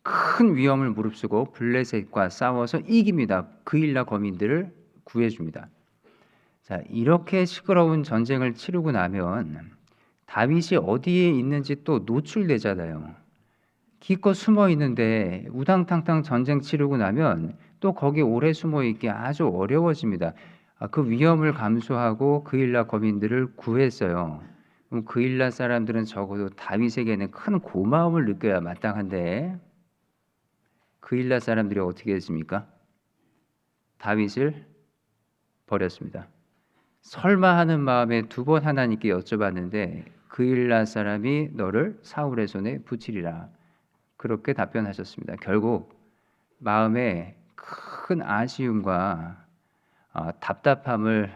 큰 위험을 무릅쓰고 블레셋과 싸워서 이깁니다. 그일라 거민들을 구해줍니다. 자, 이렇게 시끄러운 전쟁을 치르고 나면 다윗이 어디에 있는지 또 노출되잖아요. 기껏 숨어 있는데 우당탕탕 전쟁 치르고 나면 또 거기 오래 숨어 있기 아주 어려워집니다. 그 위험을 감수하고 그일라 거민들을 구했어요. 그럼 그일라 사람들은 적어도 다윗에게는 큰 고마움을 느껴야 마땅한데 그일라 사람들이 어떻게 했습니까? 다윗을 버렸습니다. 설마 하는 마음에 2번 하나님께 여쭤봤는데 그일라 사람이 너를 사울의 손에 붙이리라. 그렇게 답변하셨습니다. 결국 마음에 큰 아쉬움과 답답함을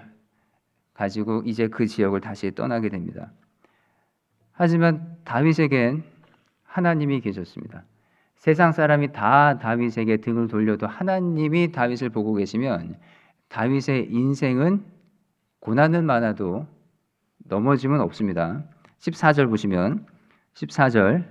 가지고 이제 그 지역을 다시 떠나게 됩니다. 하지만 다윗에겐 하나님이 계셨습니다. 세상 사람이 다 다윗에게 등을 돌려도 하나님이 다윗을 보고 계시면 다윗의 인생은 고난은 많아도 넘어짐은 없습니다. 14절 보시면 14절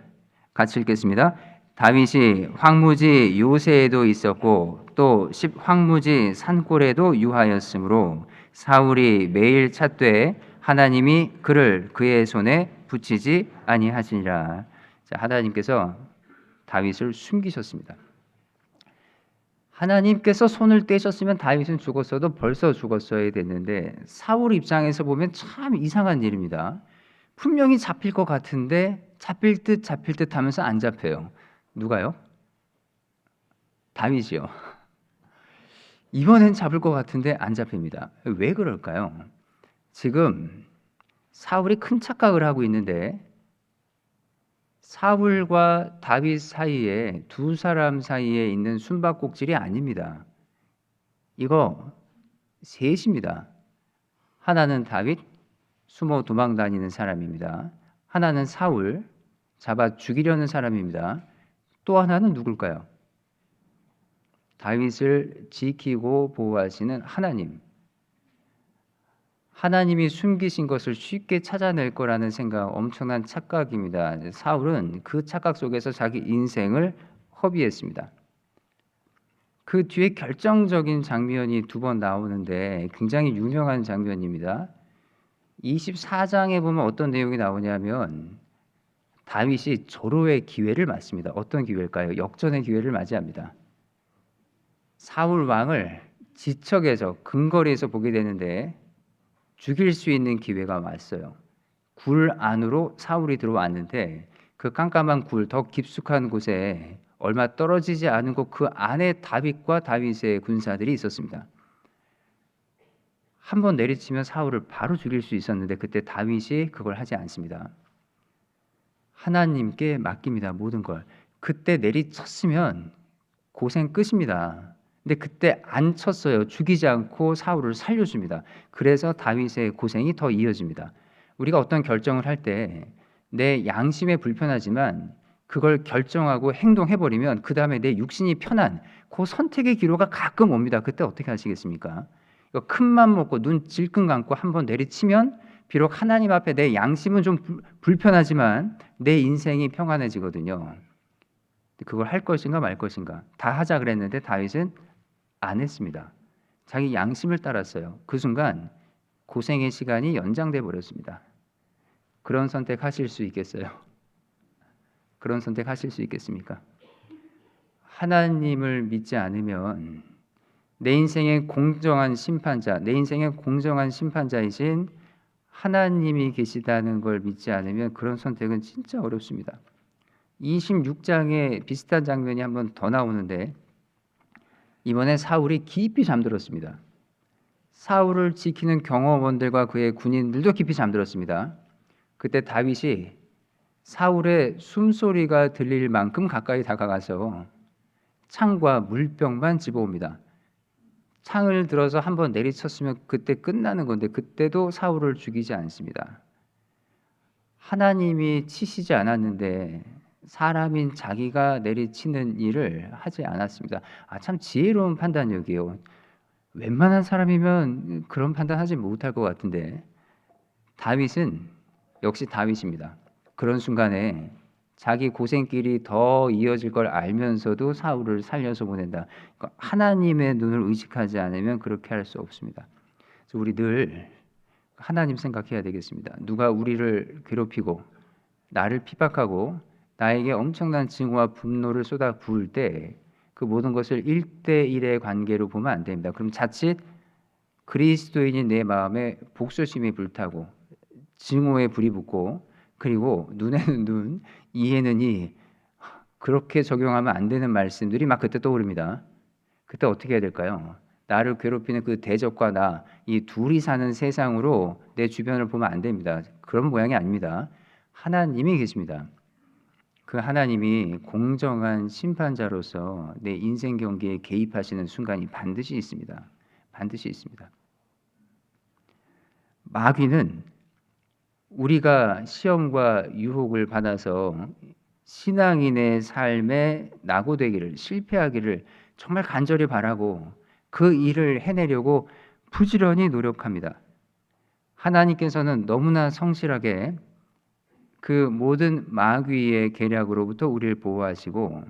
같이 읽겠습니다. 다윗이 황무지 요새에도 있었고 또 황무지 산골에도 유하였으므로 사울이 매일 찾되 하나님이 그를 그의 손에 붙이지 아니하시니라. 자, 하나님께서 다윗을 숨기셨습니다. 하나님께서 손을 떼셨으면 다윗은 죽었어도 벌써 죽었어야 됐는데 사울 입장에서 보면 참 이상한 일입니다. 분명히 잡힐 것 같은데 잡힐 듯 하면서 안 잡혀요. 누가요? 다윗이요. 이번엔 잡을 것 같은데 안 잡힙니다. 왜 그럴까요? 지금 사울이 큰 착각을 하고 있는데 사울과 다윗 사이에 2사람 사이에 있는 숨바꼭질이 아닙니다. 이거 셋입니다. 하나는 다윗, 숨어 도망 다니는 사람입니다. 하나는 사울, 잡아 죽이려는 사람입니다. 또 하나는 누굴까요? 다윗을 지키고 보호하시는 하나님. 하나님이 숨기신 것을 쉽게 찾아낼 거라는 생각, 엄청난 착각입니다. 사울은 그 착각 속에서 자기 인생을 허비했습니다. 그 뒤에 결정적인 장면이 2번 나오는데 굉장히 유명한 장면입니다. 24장에 보면 어떤 내용이 나오냐면 다윗이 절호의 기회를 맞습니다. 어떤 기회일까요? 역전의 기회를 맞이합니다. 사울 왕을 지척에서 근거리에서 보게 되는데 죽일 수 있는 기회가 왔어요. 굴 안으로 사울이 들어왔는데 그 깜깜한 굴, 더 깊숙한 곳에 얼마 떨어지지 않은 곳 그 안에 다윗과 다윗의 군사들이 있었습니다. 한번 내리치면 사울을 바로 죽일 수 있었는데 그때 다윗이 그걸 하지 않습니다. 하나님께 맡깁니다. 모든 걸. 그때 내리쳤으면 고생 끝입니다. 근데 그때 안 쳤어요. 죽이지 않고 사울을 살려줍니다. 그래서 다윗의 고생이 더 이어집니다. 우리가 어떤 결정을 할 때 내 양심에 불편하지만 그걸 결정하고 행동해버리면 그 다음에 내 육신이 편한 그 선택의 기로가 가끔 옵니다. 그때 어떻게 하시겠습니까? 이거 큰맘 먹고 눈 질끈 감고 한번 내리치면 비록 하나님 앞에 내 양심은 좀 불편하지만 내 인생이 평안해지거든요. 그걸 할 것인가 말 것인가 다 하자 그랬는데 다윗은 안 했습니다. 자기 양심을 따랐어요. 그 순간 고생의 시간이 연장돼 버렸습니다. 그런 선택하실 수 있겠어요? 그런 선택하실 수 있겠습니까? 하나님을 믿지 않으면 내 인생의 공정한 심판자, 내 인생의 공정한 심판자이신 하나님이 계시다는 걸 믿지 않으면 그런 선택은 진짜 어렵습니다. 26장에 비슷한 장면이 한 번 더 나오는데 이번에 사울이 깊이 잠들었습니다. 사울을 지키는 경호원들과 그의 군인들도 깊이 잠들었습니다. 그때 다윗이 사울의 숨소리가 들릴 만큼 가까이 다가가서 창과 물병만 집어옵니다. 창을 들어서 한번 내리쳤으면 그때 끝나는 건데 그때도 사울을 죽이지 않습니다. 하나님이 치시지 않았는데 사람인 자기가 내리치는 일을 하지 않았습니다. 참 지혜로운 판단력이에요. 웬만한 사람이면 그런 판단하지 못할 것 같은데 다윗은 역시 다윗입니다. 그런 순간에 자기 고생길이 더 이어질 걸 알면서도 사울을 살려서 보낸다. 그러니까 하나님의 눈을 의식하지 않으면 그렇게 할 수 없습니다. 그래서 우리 늘 하나님 생각해야 되겠습니다. 누가 우리를 괴롭히고 나를 핍박하고 나에게 엄청난 증오와 분노를 쏟아 부을 때 그 모든 것을 1대1의 관계로 보면 안 됩니다. 그럼 자칫 그리스도인인 내 마음에 복수심이 불타고 증오에 불이 붙고 그리고 눈에는 눈, 이에는 이, 그렇게 적용하면 안 되는 말씀들이 막 그때 떠오릅니다. 그때 어떻게 해야 될까요? 나를 괴롭히는 그 대적과 나, 이 둘이 사는 세상으로 내 주변을 보면 안 됩니다. 그런 모양이 아닙니다. 하나님이 계십니다. 그 하나님이 공정한 심판자로서 내 인생 경기에 개입하시는 순간이 반드시 있습니다. 반드시 있습니다. 마귀는 우리가 시험과 유혹을 받아서 신앙인의 삶에 낙오되기를, 실패하기를 정말 간절히 바라고 그 일을 해내려고 부지런히 노력합니다. 하나님께서는 너무나 성실하게 그 모든 마귀의 계략으로부터 우리를 보호하시고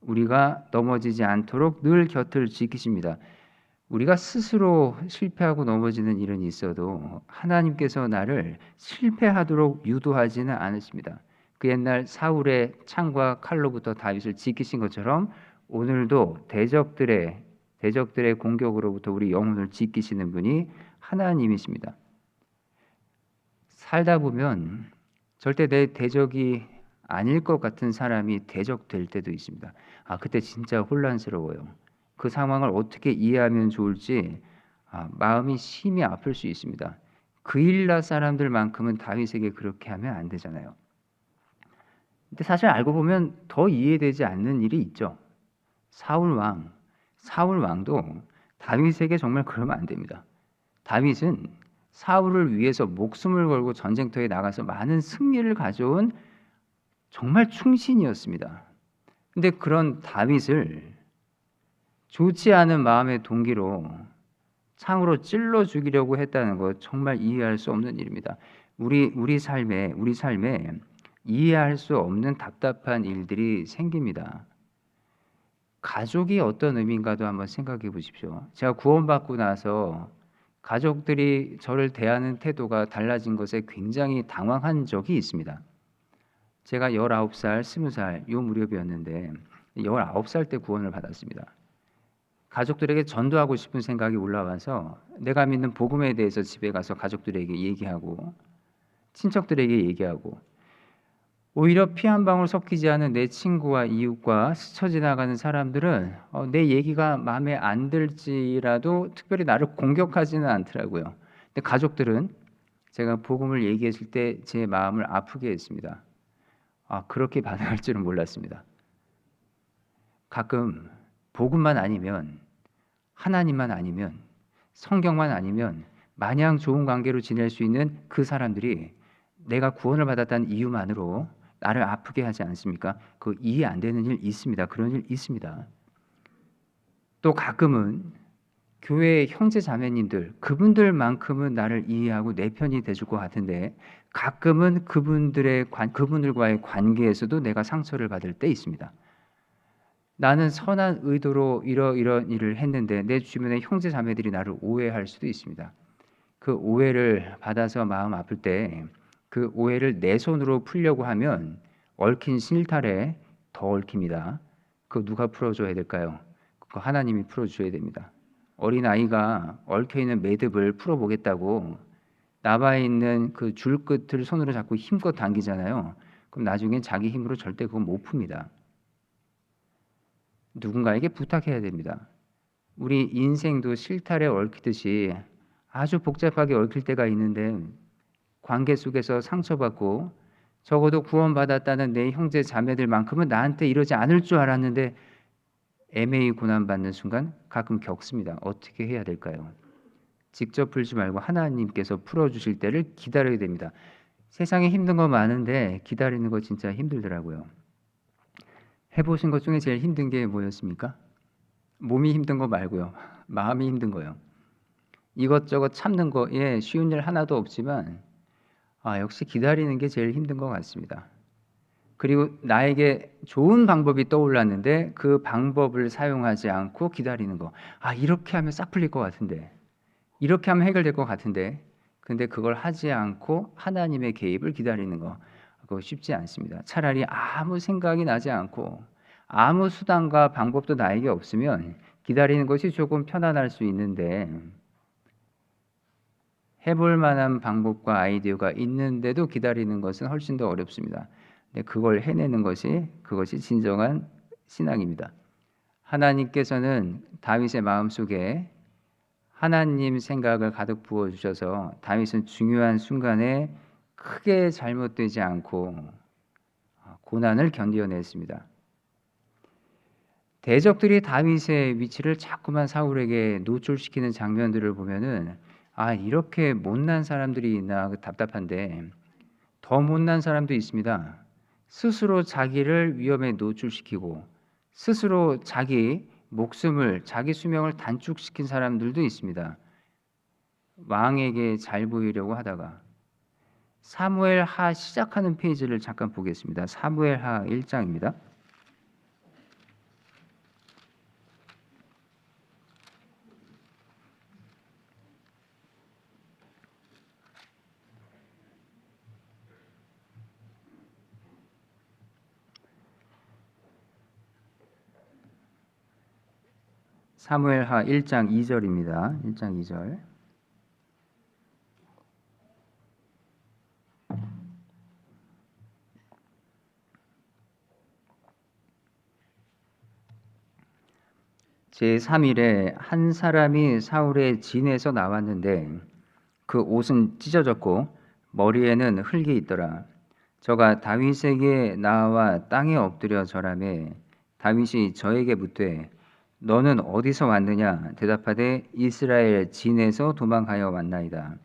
우리가 넘어지지 않도록 늘 곁을 지키십니다. 우리가 스스로 실패하고 넘어지는 일은 있어도 하나님께서 나를 실패하도록 유도하지는 않으십니다. 그 옛날 사울의 창과 칼로부터 다윗을 지키신 것처럼 오늘도 대적들의 공격으로부터 우리 영혼을 지키시는 분이 하나님이십니다. 살다 보면 절대 내 대적이 아닐 것 같은 사람이 대적될 때도 있습니다. 그때 진짜 혼란스러워요. 그 상황을 어떻게 이해하면 좋을지 마음이 심히 아플 수 있습니다. 그일라 사람들만큼은 다윗에게 그렇게 하면 안 되잖아요. 근데 사실 알고 보면 더 이해되지 않는 일이 있죠. 사울 왕도 다윗에게 정말 그러면 안 됩니다. 다윗은 사울을 위해서 목숨을 걸고 전쟁터에 나가서 많은 승리를 가져온 정말 충신이었습니다. 근데 그런 다윗을 좋지 않은 마음의 동기로 창으로 찔러 죽이려고 했다는 것 정말 이해할 수 없는 일입니다. 우리 삶에 이해할 수 없는 답답한 일들이 생깁니다. 가족이 어떤 의미인가도 한번 생각해 보십시오. 제가 구원받고 나서 가족들이 저를 대하는 태도가 달라진 것에 굉장히 당황한 적이 있습니다. 제가 19살, 20살 요 무렵이었는데 19살 때 구원을 받았습니다. 가족들에게 전도하고 싶은 생각이 올라와서 내가 믿는 복음에 대해서 집에 가서 가족들에게 얘기하고 친척들에게 얘기하고 오히려 피 한 방울 섞이지 않은 내 친구와 이웃과 스쳐 지나가는 사람들은 내 얘기가 마음에 안 들지라도 특별히 나를 공격하지는 않더라고요. 근데 가족들은 제가 복음을 얘기했을 때 제 마음을 아프게 했습니다. 그렇게 반응할 줄은 몰랐습니다. 가끔 복음만 아니면 하나님만 아니면 성경만 아니면 마냥 좋은 관계로 지낼 수 있는 그 사람들이 내가 구원을 받았다는 이유만으로 나를 아프게 하지 않습니까? 그 이해 안 되는 일 있습니다. 그런 일 있습니다. 또 가끔은 교회의 형제 자매님들 그분들만큼은 나를 이해하고 내 편이 돼줄 것 같은데 가끔은 그분들과의 관계에서도 내가 상처를 받을 때 있습니다. 나는 선한 의도로 이런 일을 했는데 내 주변의 형제 자매들이 나를 오해할 수도 있습니다. 그 오해를 받아서 마음 아플 때 그 오해를 내 손으로 풀려고 하면 얽힌 실타래 더 얽힙니다. 그거 누가 풀어줘야 될까요? 그거 하나님이 풀어주셔야 됩니다. 어린 아이가 얽혀있는 매듭을 풀어보겠다고 나와 있는 그 줄 끝을 손으로 잡고 힘껏 당기잖아요. 그럼 나중엔 자기 힘으로 절대 그거 못 풉니다. 누군가에게 부탁해야 됩니다. 우리 인생도 실타래 얽히듯이 아주 복잡하게 얽힐 때가 있는데 관계 속에서 상처받고 적어도 구원받았다는 내 형제 자매들만큼은 나한테 이러지 않을 줄 알았는데 애매히 고난받는 순간 가끔 겪습니다. 어떻게 해야 될까요? 직접 풀지 말고 하나님께서 풀어주실 때를 기다려야 됩니다. 세상에 힘든 거 많은데 기다리는 거 진짜 힘들더라고요. 해보신 것 중에 제일 힘든 게 뭐였습니까? 몸이 힘든 거 말고요. 마음이 힘든 거요. 이것저것 참는 거에 쉬운 일 하나도 없지만 역시 기다리는 게 제일 힘든 것 같습니다. 그리고 나에게 좋은 방법이 떠올랐는데 그 방법을 사용하지 않고 기다리는 거. 이렇게 하면 싹 풀릴 것 같은데. 이렇게 하면 해결될 것 같은데. 근데 그걸 하지 않고 하나님의 개입을 기다리는 거. 그거 쉽지 않습니다. 차라리 아무 생각이 나지 않고 아무 수단과 방법도 나에게 없으면 기다리는 것이 조금 편안할 수 있는데 해볼 만한 방법과 아이디어가 있는데도 기다리는 것은 훨씬 더 어렵습니다. 근데 그걸 해내는 그것이 진정한 신앙입니다. 하나님께서는 다윗의 마음속에 하나님 생각을 가득 부어 주셔서 다윗은 중요한 순간에 크게 잘못되지 않고 고난을 견뎌냈습니다. 대적들이 다윗의 위치를 자꾸만 사울에게 노출시키는 장면들을 보면은 이렇게 못난 사람들이 있나 답답한데 더 못난 사람도 있습니다. 스스로 자기를 위험에 노출시키고 스스로 자기 목숨을 자기 수명을 단축시킨 사람들도 있습니다. 왕에게 잘 보이려고 하다가 사무엘하 시작하는 페이지를 잠깐 보겠습니다. 사무엘하 1장입니다. 사무엘하 1장 2절입니다. 1장 2절. 제3일에 한 사람이 사울의 진에서 나왔는데 그 옷은 찢어졌고 머리에는 흙이 있더라. 저가 다윗에게 나와 땅에 엎드려 절하매 다윗이 저에게 묻되 너는 어디서 왔느냐 대답하되 이스라엘 진에서 도망하여 왔나이다.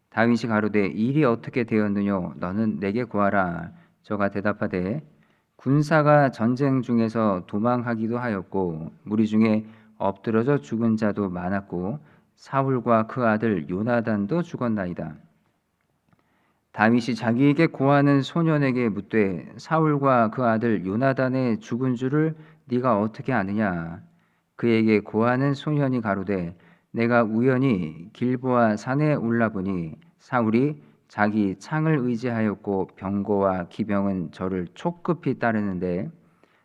다윗이 가로되 일이 어떻게 되었느뇨 너는 내게 구하라. 저가 대답하되 군사가 전쟁 중에서 도망하기도 하였고 무리 중에 엎드러져 죽은 자도 많았고 사울과 그 아들 요나단도 죽었나이다. 다윗이 자기에게 고하는 소년에게 묻되 사울과 그 아들 요나단의 죽은 줄을 네가 어떻게 아느냐? 그에게 고하는 소년이 가로되 내가 우연히 길보아 산에 올라보니 사울이 자기 창을 의지하였고 병거와 기병은 저를 촉급히 따르는데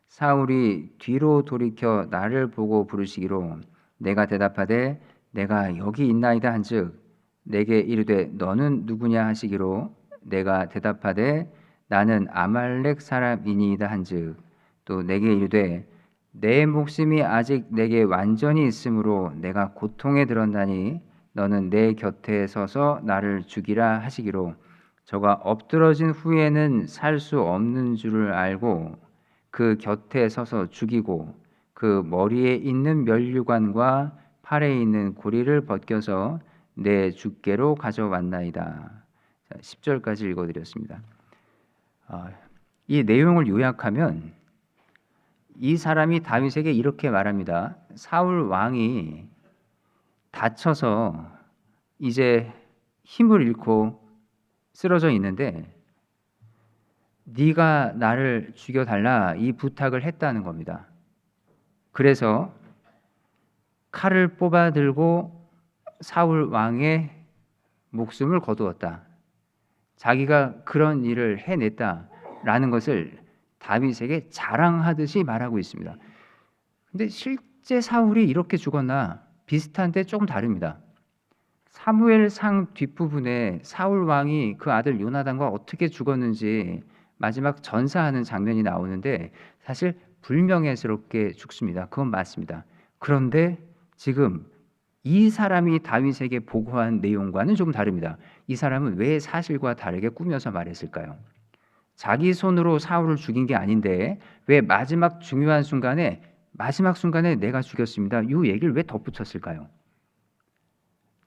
사울이 뒤로 돌이켜 나를 보고 부르시기로 내가 대답하되 내가 여기 있나이다 한즉 내게 이르되 너는 누구냐 하시기로 내가 대답하되 나는 아말렉 사람이니이다 한즉 또 내게 이르되 내 목숨이 아직 내게 완전히 있으므로 내가 고통에 들었나니 너는 내 곁에 서서 나를 죽이라 하시기로 저가 엎드러진 후에는 살 수 없는 줄을 알고 그 곁에 서서 죽이고 그 머리에 있는 면류관과 팔에 있는 고리를 벗겨서 내 주께로 가져왔나이다. 10절까지 읽어드렸습니다. 이 내용을 요약하면 이 사람이 다윗에게 이렇게 말합니다. 사울 왕이 다쳐서 이제 힘을 잃고 쓰러져 있는데 네가 나를 죽여달라 이 부탁을 했다는 겁니다. 그래서 칼을 뽑아 들고 사울 왕의 목숨을 거두었다. 자기가 그런 일을 해냈다라는 것을 다윗에게 자랑하듯이 말하고 있습니다. 근데 실제 사울이 이렇게 죽었나? 비슷한데 조금 다릅니다. 사무엘상 뒷부분에 사울 왕이 그 아들 요나단과 어떻게 죽었는지 마지막 전사하는 장면이 나오는데 사실 불명예스럽게 죽습니다. 그건 맞습니다. 그런데 지금 이 사람이 다윗에게 보고한 내용과는 좀 다릅니다. 이 사람은 왜 사실과 다르게 꾸며서 말했을까요? 자기 손으로 사울을 죽인 게 아닌데 왜 마지막 중요한 순간에 내가 죽였습니다. 이 얘기를 왜 덧붙였을까요?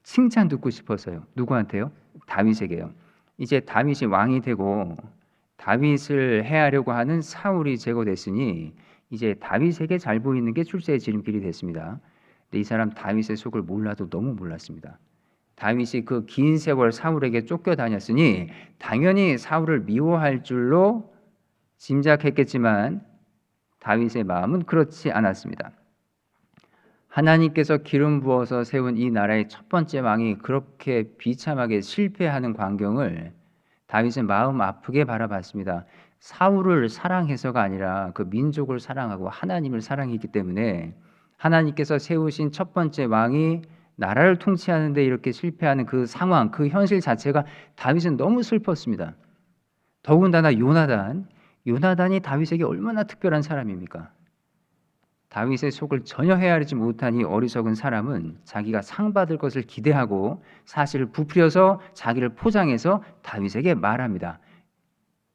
칭찬 듣고 싶어서요. 누구한테요? 다윗에게요. 이제 다윗이 왕이 되고 다윗을 해하려고 하는 사울이 제거됐으니 이제 다윗에게 잘 보이는 게 출세의 지름길이 됐습니다. 근데 이 사람 다윗의 속을 몰라도 너무 몰랐습니다. 다윗이 그 긴 세월 사울에게 쫓겨다녔으니 당연히 사울을 미워할 줄로 짐작했겠지만 다윗의 마음은 그렇지 않았습니다. 하나님께서 기름 부어서 세운 이 나라의 첫 번째 왕이 그렇게 비참하게 실패하는 광경을 다윗은 마음 아프게 바라봤습니다. 사울을 사랑해서가 아니라 그 민족을 사랑하고 하나님을 사랑했기 때문에 하나님께서 세우신 첫 번째 왕이 나라를 통치하는데 이렇게 실패하는 그 상황, 그 현실 자체가 다윗은 너무 슬펐습니다. 더군다나 요나단이 다윗에게 얼마나 특별한 사람입니까? 다윗의 속을 전혀 헤아리지 못한 이 어리석은 사람은 자기가 상 받을 것을 기대하고 사실을 부풀려서 자기를 포장해서 다윗에게 말합니다.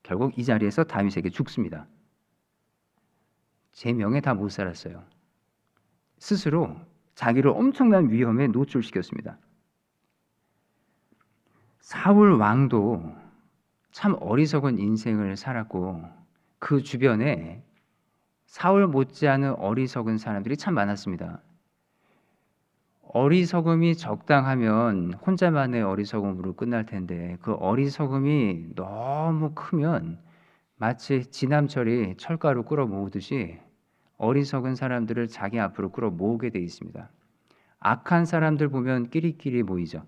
결국 이 자리에서 다윗에게 죽습니다. 제 명예 다 못 살았어요. 스스로 자기를 엄청난 위험에 노출시켰습니다. 사울 왕도 참 어리석은 인생을 살았고 그 주변에 사울 못지않은 어리석은 사람들이 참 많았습니다. 어리석음이 적당하면 혼자만의 어리석음으로 끝날 텐데 그 어리석음이 너무 크면 마치 지남철이 철가루 끌어모으듯이 어리석은 사람들을 자기 앞으로 끌어모으게 돼 있습니다. 악한 사람들 보면 끼리끼리 모이죠.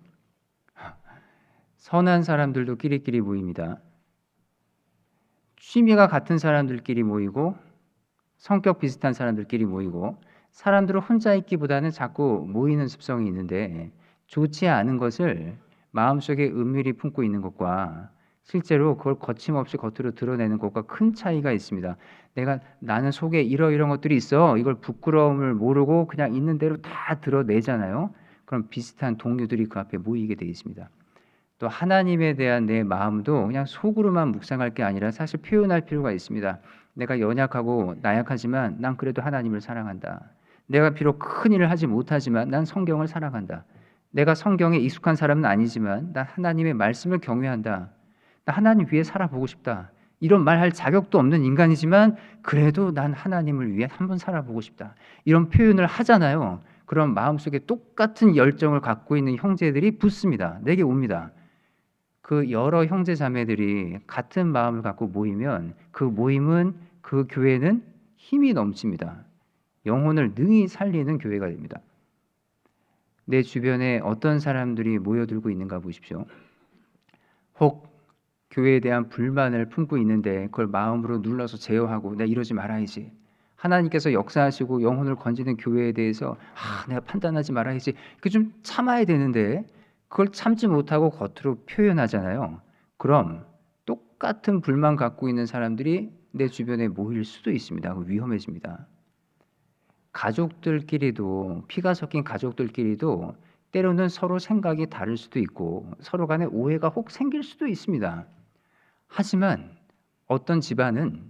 선한 사람들도 끼리끼리 모입니다. 취미가 같은 사람들끼리 모이고 성격 비슷한 사람들끼리 모이고 사람들은 혼자 있기보다는 자꾸 모이는 습성이 있는데 좋지 않은 것을 마음속에 은밀히 품고 있는 것과 실제로 그걸 거침없이 겉으로 드러내는 것과 큰 차이가 있습니다. 나는 속에 이러이러한 것들이 있어. 이걸 부끄러움을 모르고 그냥 있는 대로 다 드러내잖아요. 그럼 비슷한 동료들이 그 앞에 모이게 돼 있습니다. 또 하나님에 대한 내 마음도 그냥 속으로만 묵상할 게 아니라 사실 표현할 필요가 있습니다. 내가 연약하고 나약하지만 난 그래도 하나님을 사랑한다. 내가 비록 큰 일을 하지 못하지만 난 성경을 사랑한다. 내가 성경에 익숙한 사람은 아니지만 난 하나님의 말씀을 경외한다. 나 하나님 위해 살아보고 싶다. 이런 말할 자격도 없는 인간이지만 그래도 난 하나님을 위해 한번 살아보고 싶다. 이런 표현을 하잖아요. 그럼 마음속에 똑같은 열정을 갖고 있는 형제들이 붙습니다. 내게 옵니다. 그 여러 형제 자매들이 같은 마음을 갖고 모이면 그 교회는 힘이 넘칩니다. 영혼을 능히 살리는 교회가 됩니다. 내 주변에 어떤 사람들이 모여들고 있는가 보십시오. 혹 교회에 대한 불만을 품고 있는데 그걸 마음으로 눌러서 제어하고 내가 이러지 말아야지. 하나님께서 역사하시고 영혼을 건지는 교회에 대해서 내가 판단하지 말아야지. 그 좀 참아야 되는데 그걸 참지 못하고 겉으로 표현하잖아요. 그럼 똑같은 불만 갖고 있는 사람들이 내 주변에 모일 수도 있습니다. 위험해집니다. 가족들끼리도 피가 섞인 가족들끼리도 때로는 서로 생각이 다를 수도 있고 서로 간에 오해가 혹 생길 수도 있습니다. 하지만 어떤 집안은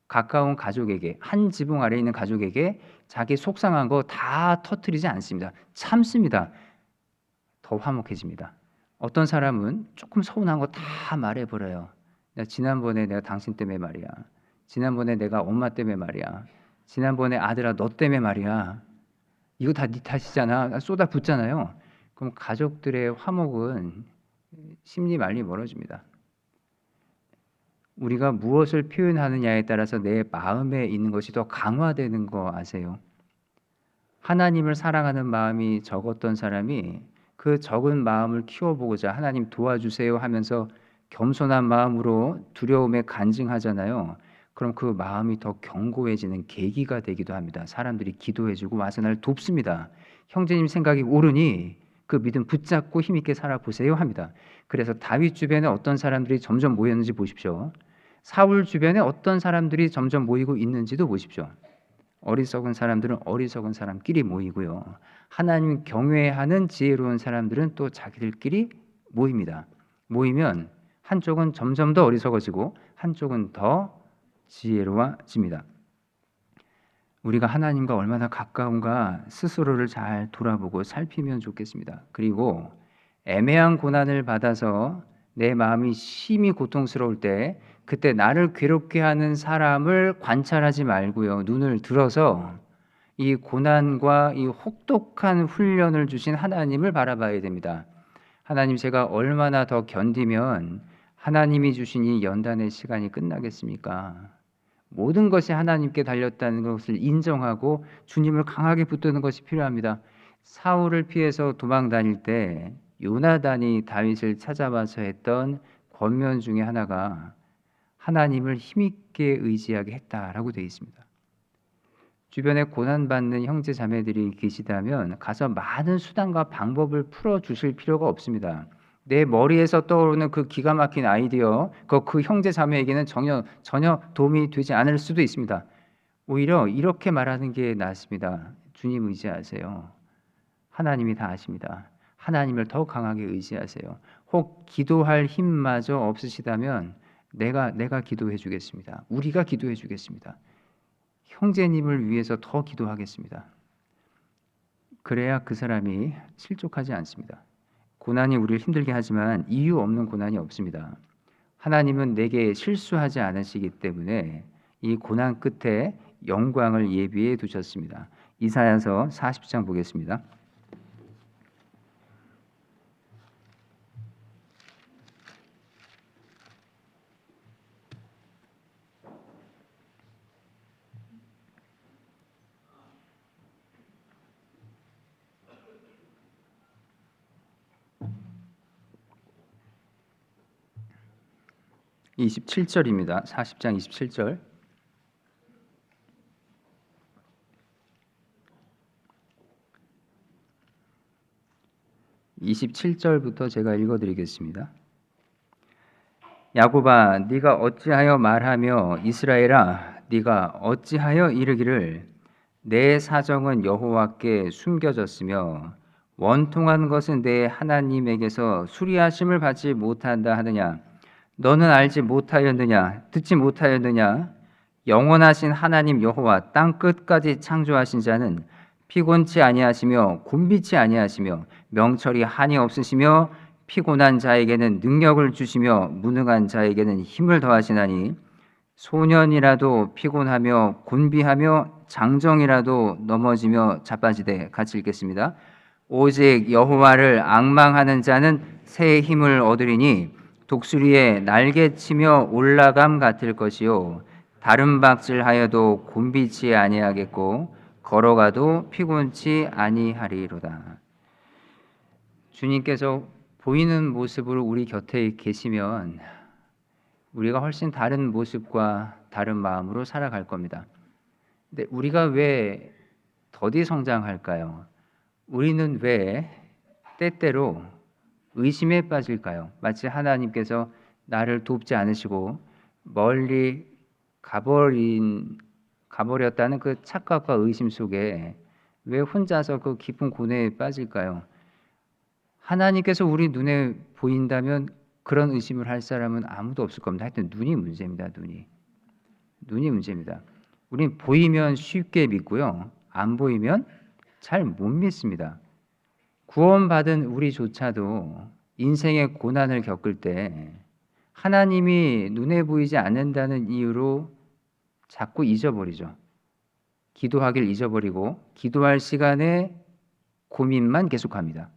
가까운 가족에게 한 지붕 아래에 있는 가족에게 자기 속상한 거 다 터뜨리지 않습니다. 참습니다. 더 화목해집니다. 어떤 사람은 조금 서운한 거 다 말해버려요. 지난번에 내가 당신 때문에 말이야. 지난번에 내가 엄마 때문에 말이야. 지난번에 아들아 너 때문에 말이야. 이거 다 네 탓이잖아. 쏟아붓잖아요. 그럼 가족들의 화목은 심리 말리 멀어집니다. 우리가 무엇을 표현하느냐에 따라서 내 마음에 있는 것이 더 강화되는 거 아세요? 하나님을 사랑하는 마음이 적었던 사람이 그 적은 마음을 키워보고자 하나님 도와주세요 하면서 겸손한 마음으로 두려움에 간증하잖아요. 그럼 그 마음이 더 견고해지는 계기가 되기도 합니다. 사람들이 기도해주고 와서 날 돕습니다. 형제님 생각이 옳으니 그 믿음 붙잡고 힘있게 살아보세요 합니다. 그래서 다윗 주변에 어떤 사람들이 점점 모였는지 보십시오. 사울 주변에 어떤 사람들이 점점 모이고 있는지도 보십시오. 어리석은 사람들은 어리석은 사람끼리 모이고요. 하나님 경외하는 지혜로운 사람들은 또 자기들끼리 모입니다. 모이면 한쪽은 점점 더 어리석어지고 한쪽은 더 지혜로워집니다. 우리가 하나님과 얼마나 가까운가 스스로를 잘 돌아보고 살피면 좋겠습니다. 그리고 애매한 고난을 받아서 내 마음이 심히 고통스러울 때 그때 나를 괴롭게 하는 사람을 관찰하지 말고요. 눈을 들어서 이 고난과 이 혹독한 훈련을 주신 하나님을 바라봐야 됩니다. 하나님, 제가 얼마나 더 견디면 하나님이 주신 이 연단의 시간이 끝나겠습니까? 모든 것이 하나님께 달렸다는 것을 인정하고 주님을 강하게 붙드는 것이 필요합니다. 사울을 피해서 도망 다닐 때 요나단이 다윗을 찾아와서 했던 권면 중에 하나가 하나님을 힘있게 의지하게 했다라고 되어 있습니다. 주변에 고난받는 형제 자매들이 계시다면 가서 많은 수단과 방법을 풀어 주실 필요가 없습니다. 내 머리에서 떠오르는 그 기가 막힌 아이디어, 그 형제 자매에게는 전혀 도움이 되지 않을 수도 있습니다. 오히려 이렇게 말하는 게 낫습니다. 주님 의지하세요. 하나님이 다 아십니다. 하나님을 더 강하게 의지하세요. 혹 기도할 힘마저 없으시다면 내가 기도해 주겠습니다. 우리가 기도해 주겠습니다. 형제님을 위해서 더 기도하겠습니다. 그래야 그 사람이 실족하지 않습니다. 고난이 우리를 힘들게 하지만 이유 없는 고난이 없습니다. 하나님은 내게 실수하지 않으시기 때문에 이 고난 끝에 영광을 예비해 두셨습니다. 이사야서 40장 보겠습니다. (27절입니다) 40장 27절. (27절부터) 제가 읽어드리겠습니다. 야곱아, 네가 어찌하여 말하며 이스라엘아, 네가 어찌하여 이르기를 내 사정은 여호와께 숨겨졌으며 원통한 것은 내 하나님에게서 수리하심을 받지 못한다 하느냐? 너는 알지 못하였느냐? 듣지 못하였느냐? 영원하신 하나님 여호와 땅 끝까지 창조하신 자는 피곤치 아니하시며 곤비치 아니하시며 명철이 한이 없으시며 피곤한 자에게는 능력을 주시며 무능한 자에게는 힘을 더하시나니 소년이라도 피곤하며 곤비하며 장정이라도 넘어지며 자빠지되. 같이 읽겠습니다. 오직 여호와를 앙망하는 자는 새 힘을 얻으리니 독수리의 날개치며 올라감 같을 것이요 다른 박질하여도 곤비치 아니하겠고 걸어가도 피곤치 아니하리로다. 주님께서 보이는 모습으로 우리 곁에 계시면 우리가 훨씬 다른 모습과 다른 마음으로 살아갈 겁니다. 근데 우리가 왜 더디 성장할까요? 우리는 왜 때때로 의심에 빠질까요? 마치 하나님께서 나를 돕지 않으시고 멀리 가버렸다는 그 착각과 의심 속에 왜 혼자서 그 깊은 고뇌에 빠질까요? 하나님께서 우리 눈에 보인다면 그런 의심을 할 사람은 아무도 없을 겁니다. 하여튼 눈이 문제입니다. 눈이 문제입니다. 우린 보이면 쉽게 믿고요. 안 보이면 잘 못 믿습니다. 구원받은 우리조차도 인생의 고난을 겪을 때 하나님이 눈에 보이지 않는다는 이유로 자꾸 잊어버리죠. 기도하길 잊어버리고 기도할 시간에 고민만 계속합니다.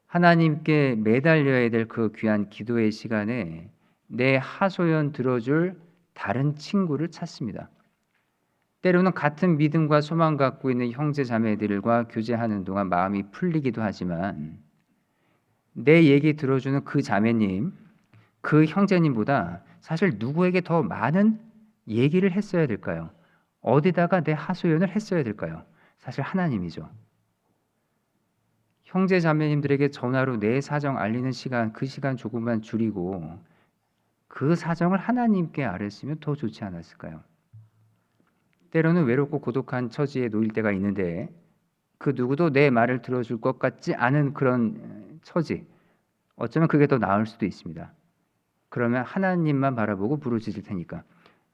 하나님께 매달려야 될 그 귀한 기도의 시간에 내 하소연 들어줄 다른 친구를 찾습니다. 때로는 같은 믿음과 소망 갖고 있는 형제 자매들과 교제하는 동안 마음이 풀리기도 하지만 내 얘기 들어주는 그 자매님, 그 형제님보다 사실 누구에게 더 많은 얘기를 했어야 될까요? 어디다가 내 하소연을 했어야 될까요? 사실 하나님이죠. 형제 자매님들에게 전화로 내 사정 알리는 시간, 그 시간 조금만 줄이고 그 사정을 하나님께 알았으면 더 좋지 않았을까요? 때로는 외롭고 고독한 처지에 놓일 때가 있는데 그 누구도 내 말을 들어줄 것 같지 않은 그런 처지, 어쩌면 그게 더 나을 수도 있습니다. 그러면 하나님만 바라보고 부르짖을 테니까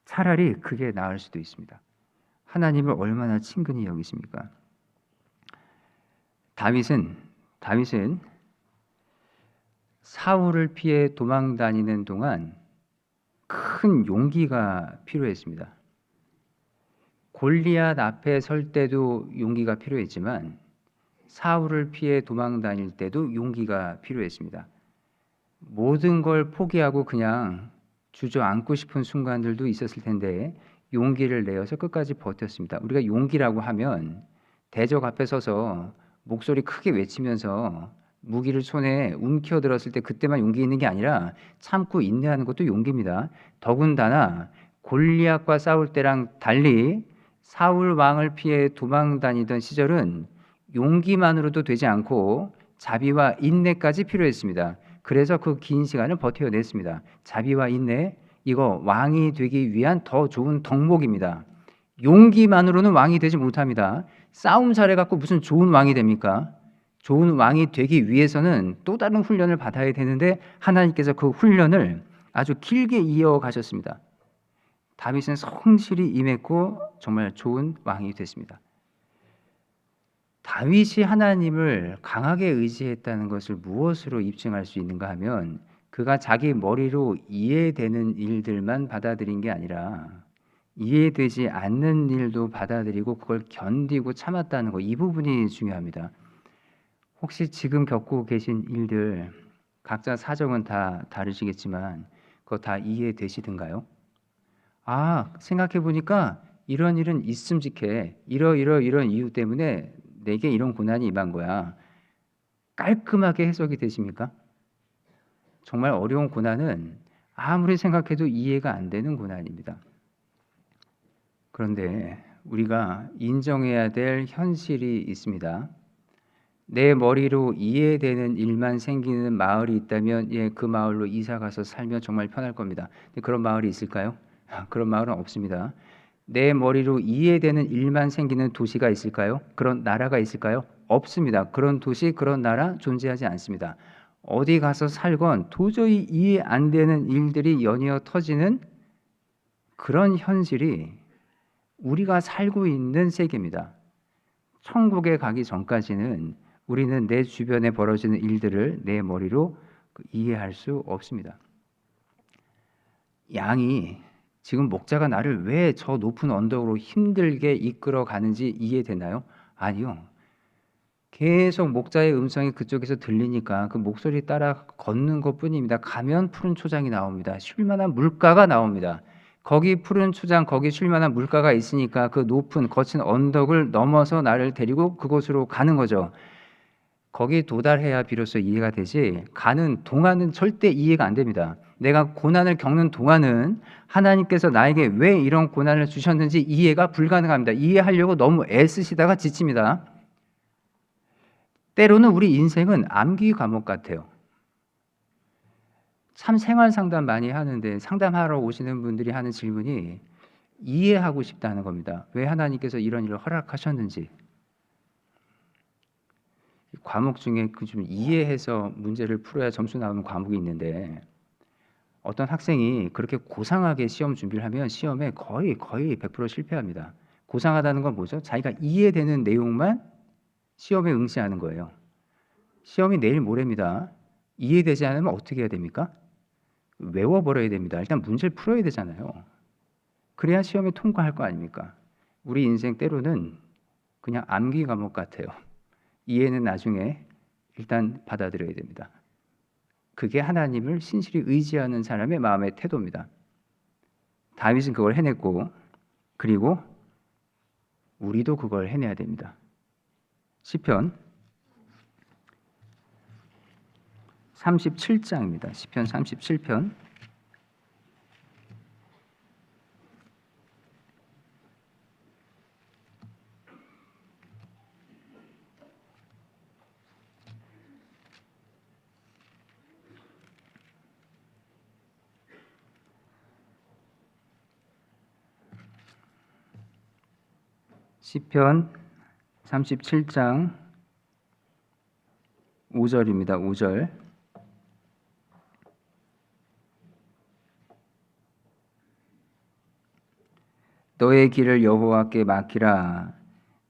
차라리 그게 나을 수도 있습니다. 하나님을 얼마나 친근히 여기십니까? 다윗은 사울을 피해 도망 다니는 동안 큰 용기가 필요했습니다. 골리앗 앞에 설 때도 용기가 필요했지만 사울을 피해 도망 다닐 때도 용기가 필요했습니다. 모든 걸 포기하고 그냥 주저앉고 싶은 순간들도 있었을 텐데 용기를 내어서 끝까지 버텼습니다. 우리가 용기라고 하면 대적 앞에 서서 목소리 크게 외치면서 무기를 손에 움켜들었을 때 그때만 용기 있는 게 아니라 참고 인내하는 것도 용기입니다. 더군다나 골리앗과 싸울 때랑 달리 사울 왕을 피해 도망 다니던 시절은 용기만으로도 되지 않고 자비와 인내까지 필요했습니다. 그래서 그 긴 시간을 버텨냈습니다. 자비와 인내, 이거 왕이 되기 위한 더 좋은 덕목입니다. 용기만으로는 왕이 되지 못합니다. 싸움 잘해갖고 무슨 좋은 왕이 됩니까? 좋은 왕이 되기 위해서는 또 다른 훈련을 받아야 되는데 하나님께서 그 훈련을 아주 길게 이어가셨습니다. 다윗은 성실히 임했고 정말 좋은 왕이 됐습니다. 다윗이 하나님을 강하게 의지했다는 것을 무엇으로 입증할 수 있는가 하면 그가 자기 머리로 이해되는 일들만 받아들인 게 아니라 이해되지 않는 일도 받아들이고 그걸 견디고 참았다는 거, 이 부분이 중요합니다. 혹시 지금 겪고 계신 일들 각자 사정은 다 다르시겠지만 그거 다 이해되시던가요? 아, 생각해 보니까 이런 일은 있음직해. 이런 이유 때문에 내게 이런 고난이 임한 거야. 깔끔하게 해석이 되십니까? 정말 어려운 고난은 아무리 생각해도 이해가 안 되는 고난입니다. 그런데 우리가 인정해야 될 현실이 있습니다. 내 머리로 이해되는 일만 생기는 마을이 있다면 그 마을로 이사 가서 살면 정말 편할 겁니다. 근데 그런 마을이 있을까요? 그런 마을은 없습니다. 내 머리로 이해되는 일만 생기는 도시가 있을까요? 그런 나라가 있을까요? 없습니다. 그런 도시, 그런 나라 존재하지 않습니다. 어디 가서 살건 도저히 이해 안 되는 일들이 연이어 터지는 그런 현실이 우리가 살고 있는 세계입니다. 천국에 가기 전까지는 우리는 내 주변에 벌어지는 일들을 내 머리로 이해할 수 없습니다. 양이 지금 목자가 나를 왜 저 높은 언덕으로 힘들게 이끌어 가는지 이해되나요? 아니요. 계속 목자의 음성이 그쪽에서 들리니까 그 목소리 따라 걷는 것뿐입니다. 가면 푸른 초장이 나옵니다. 쉴 만한 물가가 나옵니다. 거기 푸른 초장, 거기 쉴 만한 물가가 있으니까 그 높은 거친 언덕을 넘어서 나를 데리고 그곳으로 가는 거죠. 거기 도달해야 비로소 이해가 되지 가는 동안은 절대 이해가 안 됩니다. 내가 고난을 겪는 동안은 하나님께서 나에게 왜 이런 고난을 주셨는지 이해가 불가능합니다. 이해하려고 너무 애쓰시다가 지칩니다. 때로는 우리 인생은 암기 과목 같아요. 참 생활 상담 많이 하는데 상담하러 오시는 분들이 하는 질문이 이해하고 싶다는 겁니다. 왜 하나님께서 이런 일을 허락하셨는지. 과목 중에 그 좀 이해해서 문제를 풀어야 점수 나오는 과목이 있는데 어떤 학생이 그렇게 고상하게 시험 준비를 하면 시험에 거의 100% 실패합니다. 고상하다는 건 뭐죠? 자기가 이해되는 내용만 시험에 응시하는 거예요. 시험이 내일 모레입니다. 이해되지 않으면 어떻게 해야 됩니까? 외워버려야 됩니다. 일단 문제를 풀어야 되잖아요. 그래야 시험에 통과할 거 아닙니까? 우리 인생 때로는 그냥 암기 과목 같아요. 이해는 나중에 일단 받아들여야 됩니다. 그게 하나님을 신실히 의지하는 사람의 마음의 태도입니다. 다윗은 그걸 해냈고 그리고 우리도 그걸 해내야 됩니다. 시편 37장입니다. 시편 37편 37장 5절입니다. 5절 너의 길을 여호와께 맡기라.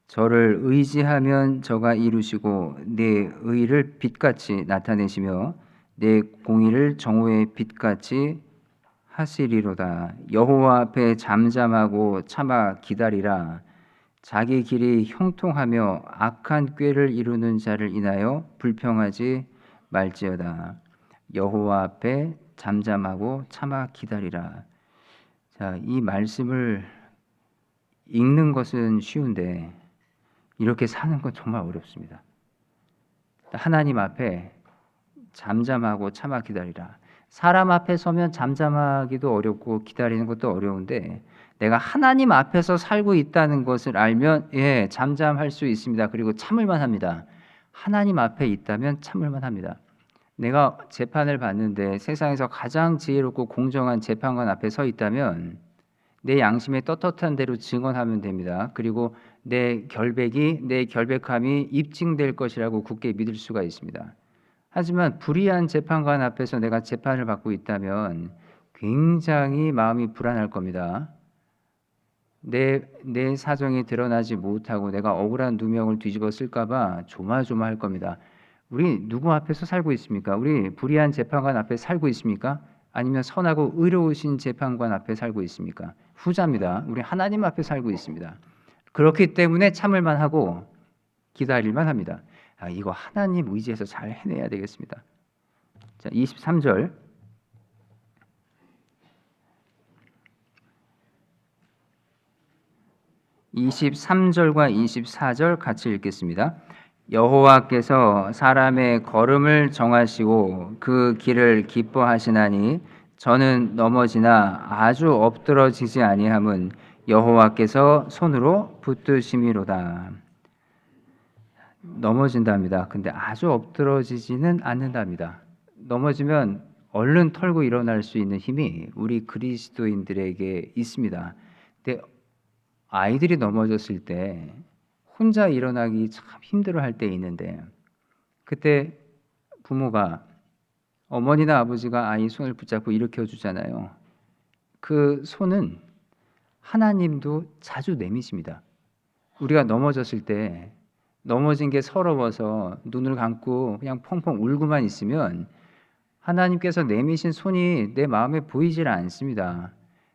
저를 의지하면 저가 이루시고 내 의를 빛같이 나타내시며 내 공의를 정오의 빛같이 하시리로다. 여호와 앞에 잠잠하고 참아 기다리라. 자기 길이 형통하며 악한 꾀를 이루는 자를 인하여 불평하지 말지어다. 여호와 앞에 잠잠하고 참아 기다리라. 자, 이 말씀을 읽는 것은 쉬운데 이렇게 사는 건 정말 어렵습니다. 하나님 앞에 잠잠하고 참아 기다리라. 사람 앞에 서면 잠잠하기도 어렵고 기다리는 것도 어려운데 내가 하나님 앞에서 살고 있다는 것을 알면 잠잠할 수 있습니다. 그리고 참을만 합니다. 하나님 앞에 있다면 참을만 합니다. 내가 재판을 받는데 세상에서 가장 지혜롭고 공정한 재판관 앞에 서 있다면 내 양심에 떳떳한 대로 증언하면 됩니다. 그리고 내 결백함이 입증될 것이라고 굳게 믿을 수가 있습니다. 하지만 불의한 재판관 앞에서 내가 재판을 받고 있다면 굉장히 마음이 불안할 겁니다. 내 사정이 드러나지 못하고 내가 억울한 누명을 뒤집어 쓸까봐 조마조마할 겁니다. 우리 누구 앞에서 살고 있습니까? 우리 불의한 재판관 앞에 살고 있습니까? 아니면 선하고 의로우신 재판관 앞에 살고 있습니까? 후자입니다. 우리 하나님 앞에 살고 있습니다. 그렇기 때문에 참을만 하고 기다릴만 합니다. 이거 하나님 의지해서 잘 해내야 되겠습니다. 자, 23절. 23절과 24절 같이 읽겠습니다. 여호와께서 사람의 걸음을 정하시고 그 길을 기뻐하시나니 저는 넘어지나 아주 엎드러지지 아니함은 여호와께서 손으로 붙드심이로다. 넘어진답니다. 근데 아주 엎드러지지는 않는답니다. 넘어지면 얼른 털고 일어날 수 있는 힘이 우리 그리스도인들에게 있습니다. 근데 아이들이 넘어졌을 때 혼자 일어나기 참 힘들어할 때 있는데 그때 부모가 어머니나 아버지가 아이 손을 붙잡고 일으켜 주잖아요. 그 손은 하나님도 자주 내미십니다. 우리가 넘어졌을 때 넘어진 게 서러워서 눈을 감고 그냥 펑펑 울고만 있으면 하나님께서 내미신 손이 내 마음에 보이질 않습니다.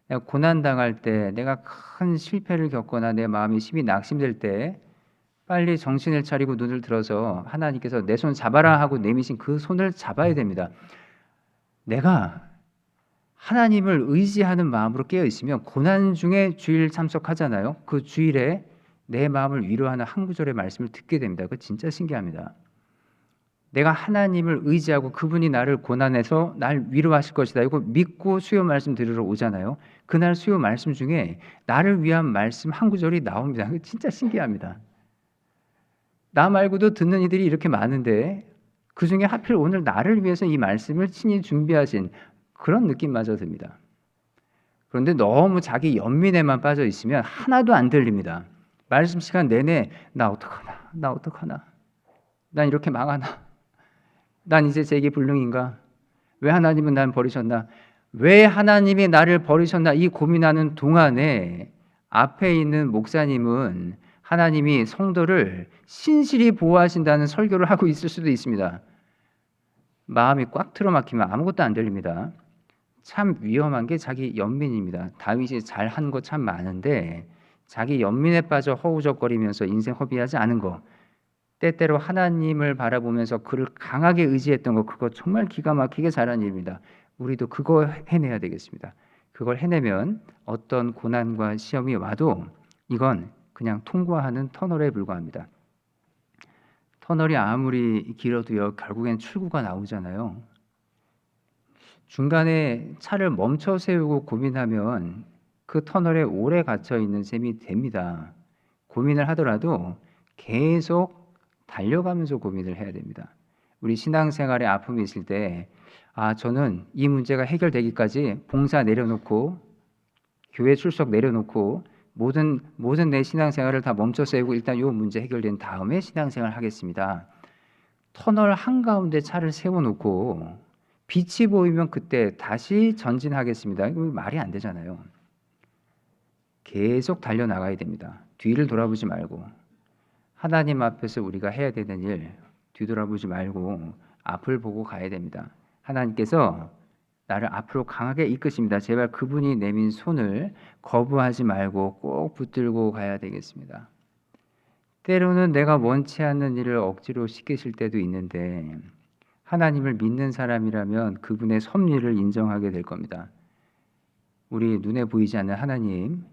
내가 고난 당할 때, 내가 큰 실패를 겪거나 내 마음이 심히 낙심될 때 빨리 정신을 차리고 눈을 들어서 하나님께서 내 손 잡아라 하고 내미신 그 손을 잡아야 됩니다. 내가 하나님을 의지하는 마음으로 깨어 있으면 고난 중에 주일 참석하잖아요. 그 주일에 내 마음을 위로하는 한 구절의 말씀을 듣게 됩니다. 그거 진짜 신기합니다. 내가 하나님을 의지하고 그분이 나를 고난해서 날 위로하실 것이다. 이거 믿고 수요 말씀 들으러 오잖아요. 그날 수요 말씀 중에 나를 위한 말씀 한 구절이 나옵니다. 그거 진짜 신기합니다. 나 말고도 듣는 이들이 이렇게 많은데 그 중에 하필 오늘 나를 위해서 이 말씀을 친히 준비하신 그런 느낌마저 듭니다. 그런데 너무 자기 연민에만 빠져 있으면 하나도 안 들립니다. 말씀 시간 내내 나 어떡하나, 나 어떡하나, 난 이렇게 망하나, 난 이제 제게 불능인가, 왜 하나님은 날 버리셨나, 왜 하나님이 나를 버리셨나 이 고민하는 동안에 앞에 있는 목사님은 하나님이 성도를 신실히 보호하신다는 설교를 하고 있을 수도 있습니다. 마음이 꽉 틀어막히면 아무것도 안 들립니다. 참 위험한 게 자기 연민입니다. 다윗이 잘한 거 참 많은데 자기 연민에 빠져 허우적거리면서 인생 허비하지 않은 거, 때때로 하나님을 바라보면서 그를 강하게 의지했던 거, 그거 정말 기가 막히게 잘한 일입니다. 우리도 그거 해내야 되겠습니다. 그걸 해내면 어떤 고난과 시험이 와도 이건 그냥 통과하는 터널에 불과합니다. 터널이 아무리 길어도요, 결국엔 출구가 나오잖아요. 중간에 차를 멈춰 세우고 고민하면 그 터널에 오래 갇혀 있는 셈이 됩니다. 고민을 하더라도 계속 달려가면서 고민을 해야 됩니다. 우리 신앙생활에 아픔이 있을 때 저는 이 문제가 해결되기까지 봉사 내려놓고 교회 출석 내려놓고 모든 내 신앙생활을 다 멈춰 세우고 일단 이 문제 해결된 다음에 신앙생활을 하겠습니다. 터널 한가운데 차를 세워놓고 빛이 보이면 그때 다시 전진하겠습니다. 이거 말이 안 되잖아요. 계속 달려나가야 됩니다. 뒤를 돌아보지 말고 하나님 앞에서 우리가 해야 되는 일 뒤돌아보지 말고 앞을 보고 가야 됩니다. 하나님께서 나를 앞으로 강하게 이끄십니다. 제발 그분이 내민 손을 거부하지 말고 꼭 붙들고 가야 되겠습니다. 때로는 내가 원치 않는 일을 억지로 시키실 때도 있는데 하나님을 믿는 사람이라면 그분의 섭리를 인정하게 될 겁니다. 우리 눈에 보이지 않는 하나님,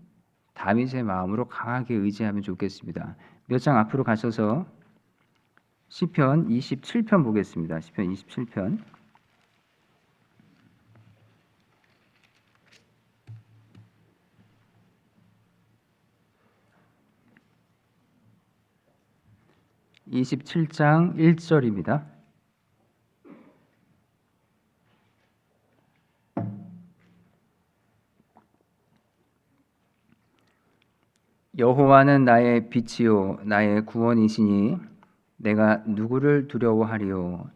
다윗의 마음으로 강하게 의지하면 좋겠습니다. 몇 장 앞으로 가셔서 시편 27편 보겠습니다. 시편 27편. (27장) 1절입니다. 여호와는 나의 빛이요 나의 구원이시니 내가 누구를 두려워하리요.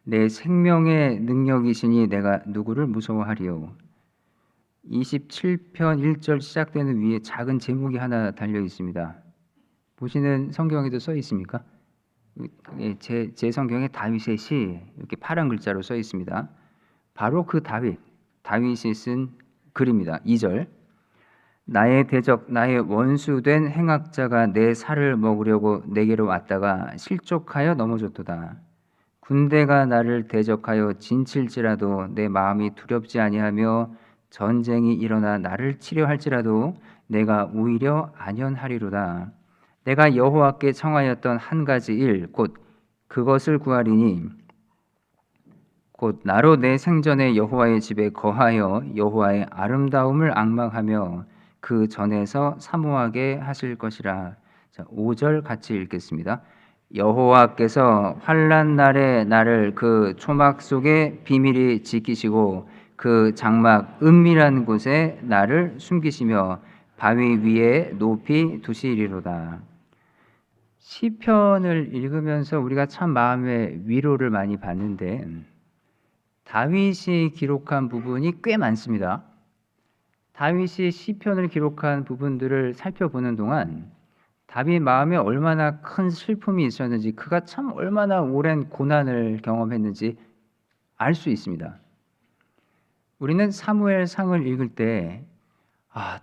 내 생명의 능력이시니 내가 누구를 무서워하리요. 27편 1절 시작되는 위에 작은 제목이 하나 달려 있습니다. 보시는 성경에도 써 있습니까? 제 성경에 다윗의 시 이렇게 파란 글자로 써 있습니다. 바로 그 다윗이 쓴 글입니다. 2절. 나의 대적 나의 원수된 행악자가 내 살을 먹으려고 내게로 왔다가 실족하여 넘어졌도다. 군대가 나를 대적하여 진칠지라도 내 마음이 두렵지 아니하며 전쟁이 일어나 나를 치려 할지라도 내가 오히려 안연하리로다. 내가 여호와께 청하였던 한 가지 일 곧 그것을 구하리니 곧 나로 내 생전에 여호와의 집에 거하여 여호와의 아름다움을 앙망하며 그 전에서 사모하게 하실 것이라. 자, 5절 같이 읽겠습니다. 여호와께서 환난 날에 나를 그 초막 속에 비밀히 지키시고 그 장막 은밀한 곳에 나를 숨기시며 바위 위에 높이 두시리로다. 시편을 읽으면서 우리가 참 마음의 위로를 많이 받는데 다윗이 기록한 부분이 꽤 많습니다. 다윗이 시편을 기록한 부분들을 살펴보는 동안 다윗 마음에 얼마나 큰 슬픔이 있었는지, 그가 참 얼마나 오랜 고난을 경험했는지 알 수 있습니다. 우리는 사무엘상을 읽을 때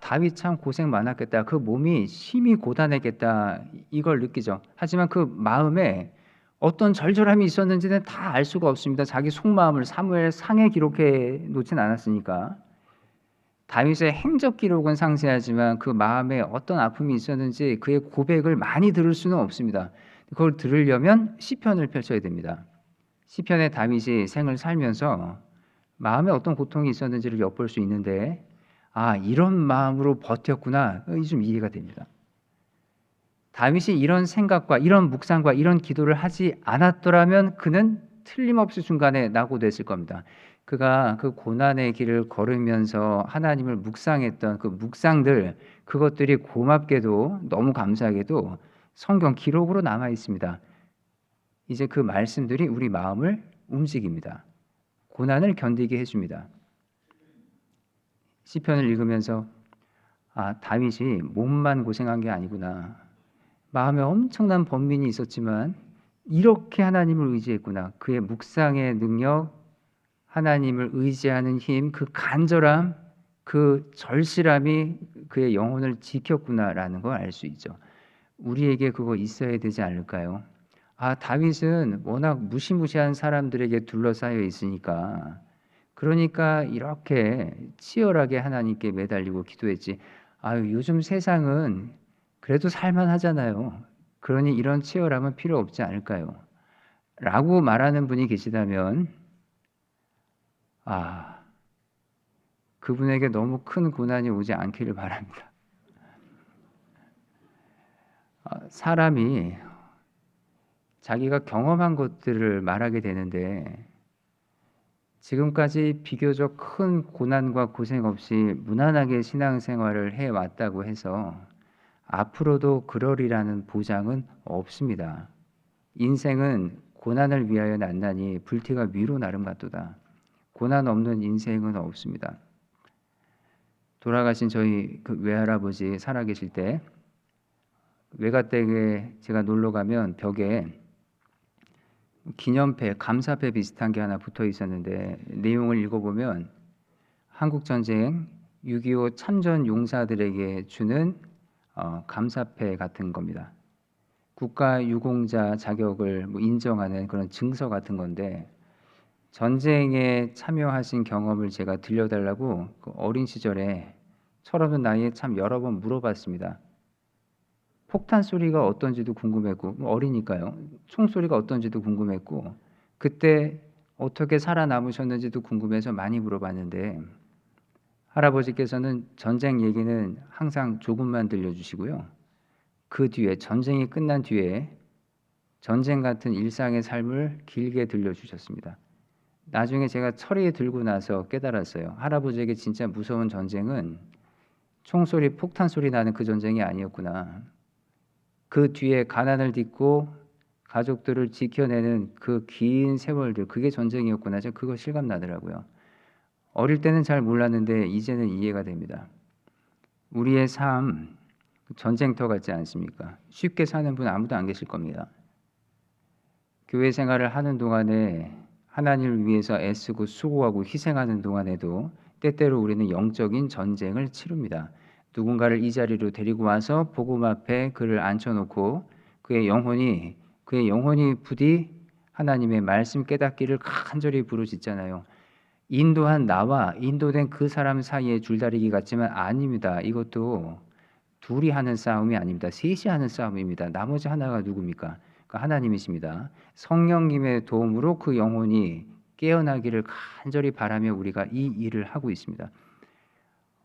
다윗 참 고생 많았겠다, 그 몸이 심히 고단했겠다, 이걸 느끼죠. 하지만 그 마음에 어떤 절절함이 있었는지는 다 알 수가 없습니다. 자기 속마음을 사무엘상에 기록해 놓진 않았으니까. 다윗의 행적 기록은 상세하지만 그 마음에 어떤 아픔이 있었는지 그의 고백을 많이 들을 수는 없습니다. 그걸 들으려면 시편을 펼쳐야 됩니다. 시편의 다윗이 생을 살면서 마음에 어떤 고통이 있었는지를 엿볼 수 있는데 이런 마음으로 버텼구나, 이게 좀 이해가 됩니다. 다윗이 이런 생각과 이런 묵상과 이런 기도를 하지 않았더라면 그는 틀림없이 중간에 낙오됐을 겁니다. 그가 그 고난의 길을 걸으면서 하나님을 묵상했던 그 묵상들, 그것들이 고맙게도 너무 감사하게도 성경 기록으로 남아 있습니다. 이제 그 말씀들이 우리 마음을 움직입니다. 고난을 견디게 해줍니다. 시편을 읽으면서 다윗이 몸만 고생한 게 아니구나, 마음에 엄청난 번민이 있었지만 이렇게 하나님을 의지했구나, 그의 묵상의 능력, 하나님을 의지하는 힘, 그 간절함, 그 절실함이 그의 영혼을 지켰구나라는 걸 알 수 있죠. 우리에게 그거 있어야 되지 않을까요? 다윗은 워낙 무시무시한 사람들에게 둘러싸여 있으니까, 그러니까 이렇게 치열하게 하나님께 매달리고 기도했지. 요즘 세상은 그래도 살만하잖아요. 그러니 이런 치열함은 필요 없지 않을까요? 라고 말하는 분이 계시다면 그분에게 너무 큰 고난이 오지 않기를 바랍니다. 사람이 자기가 경험한 것들을 말하게 되는데 지금까지 비교적 큰 고난과 고생 없이 무난하게 신앙생활을 해왔다고 해서 앞으로도 그러리라는 보장은 없습니다. 인생은 고난을 위하여 났나니 불티가 위로 나름 같도다. 고난 없는 인생은 없습니다. 돌아가신 저희 그 외할아버지 살아계실 때 외가댁에 제가 놀러 가면 벽에 기념패, 감사패 비슷한 게 하나 붙어 있었는데 내용을 읽어보면 한국전쟁 6.25 참전 용사들에게 주는 감사패 같은 겁니다. 국가유공자 자격을 인정하는 그런 증서 같은 건데 전쟁에 참여하신 경험을 제가 들려달라고 그 어린 시절에 철없는 나이에 참 여러 번 물어봤습니다. 폭탄 소리가 어떤지도 궁금했고 어리니까요. 총소리가 어떤지도 궁금했고 그때 어떻게 살아남으셨는지도 궁금해서 많이 물어봤는데 할아버지께서는 전쟁 얘기는 항상 조금만 들려주시고요. 그 뒤에 전쟁이 끝난 뒤에 전쟁 같은 일상의 삶을 길게 들려주셨습니다. 나중에 제가 철이 들고 나서 깨달았어요. 할아버지에게 진짜 무서운 전쟁은 총소리, 폭탄 소리 나는 그 전쟁이 아니었구나. 그 뒤에 가난을 딛고 가족들을 지켜내는 그 긴 세월들, 그게 전쟁이었구나. 제가 그거 실감 나더라고요. 어릴 때는 잘 몰랐는데 이제는 이해가 됩니다. 우리의 삶 전쟁터 같지 않습니까? 쉽게 사는 분 아무도 안 계실 겁니다. 교회 생활을 하는 동안에 하나님을 위해서 애쓰고 수고하고 희생하는 동안에도 때때로 우리는 영적인 전쟁을 치릅니다. 누군가를 이 자리로 데리고 와서 복음 앞에 그를 앉혀놓고 그의 영혼이 부디 하나님의 말씀 깨닫기를 간절히 부르짖잖아요. 인도한 나와 인도된 그 사람 사이의 줄다리기 같지만 아닙니다. 이것도 둘이 하는 싸움이 아닙니다. 셋이 하는 싸움입니다. 나머지 하나가 누굽니까? 하나님이십니다. 성령님의 도움으로 그 영혼이 깨어나기를 간절히 바라며 우리가 이 일을 하고 있습니다.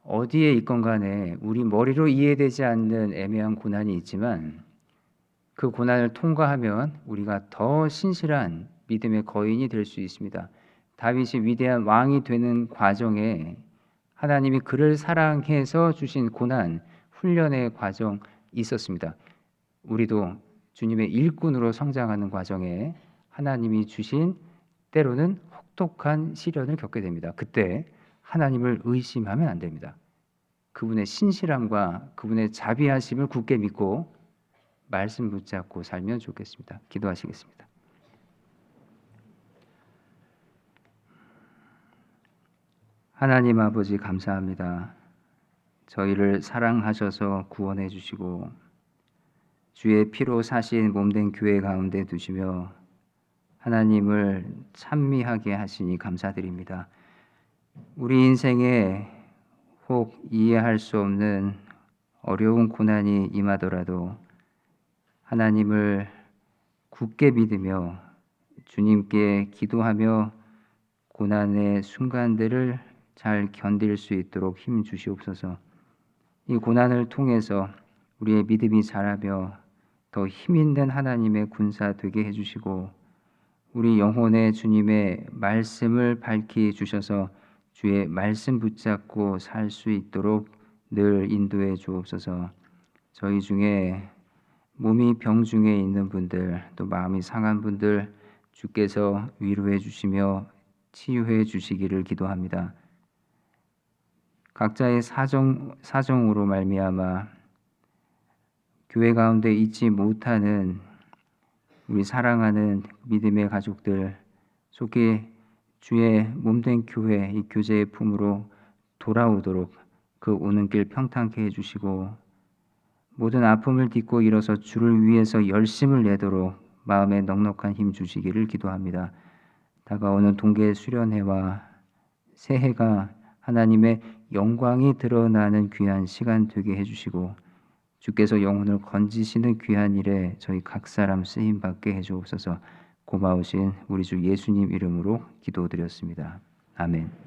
어디에 있건 간에 우리 머리로 이해되지 않는 애매한 고난이 있지만 그 고난을 통과하면 우리가 더 신실한 믿음의 거인이 될 수 있습니다. 다윗이 위대한 왕이 되는 과정에 하나님이 그를 사랑해서 주신 고난, 훈련의 과정 있었습니다. 우리도 주님의 일꾼으로 성장하는 과정에 하나님이 주신 때로는 혹독한 시련을 겪게 됩니다. 그때 하나님을 의심하면 안 됩니다. 그분의 신실함과 그분의 자비하심을 굳게 믿고 말씀 붙잡고 살면 좋겠습니다. 기도하시겠습니다. 하나님 아버지 감사합니다. 저희를 사랑하셔서 구원해 주시고 주의 피로 사신 몸된 교회 가운데 두시며 하나님을 찬미하게 하시니 감사드립니다. 우리 인생에 혹 이해할 수 없는 어려운 고난이 임하더라도 하나님을 굳게 믿으며 주님께 기도하며 고난의 순간들을 잘 견딜 수 있도록 힘 주시옵소서. 이 고난을 통해서 우리의 믿음이 자라며 더 힘있는 하나님의 군사 되게 해주시고 우리 영혼에 주님의 말씀을 밝히 주셔서 주의 말씀 붙잡고 살 수 있도록 늘 인도해 주옵소서. 저희 중에 몸이 병중에 있는 분들 또 마음이 상한 분들 주께서 위로해 주시며 치유해 주시기를 기도합니다. 각자의 사정으로 말미암아 교회 가운데 있지 못하는 우리 사랑하는 믿음의 가족들 속히 주의 몸된 교회 이 교제의 품으로 돌아오도록 그 오는 길 평탄케 해주시고 모든 아픔을 딛고 일어서 주를 위해서 열심을 내도록 마음에 넉넉한 힘 주시기를 기도합니다. 다가오는 동계 수련회와 새해가 하나님의 영광이 드러나는 귀한 시간 되게 해주시고 주께서 영혼을 건지시는 귀한 일에 저희 각 사람 쓰임 받게 해주옵소서. 고마우신 우리 주 예수님 이름으로 기도드렸습니다. 아멘.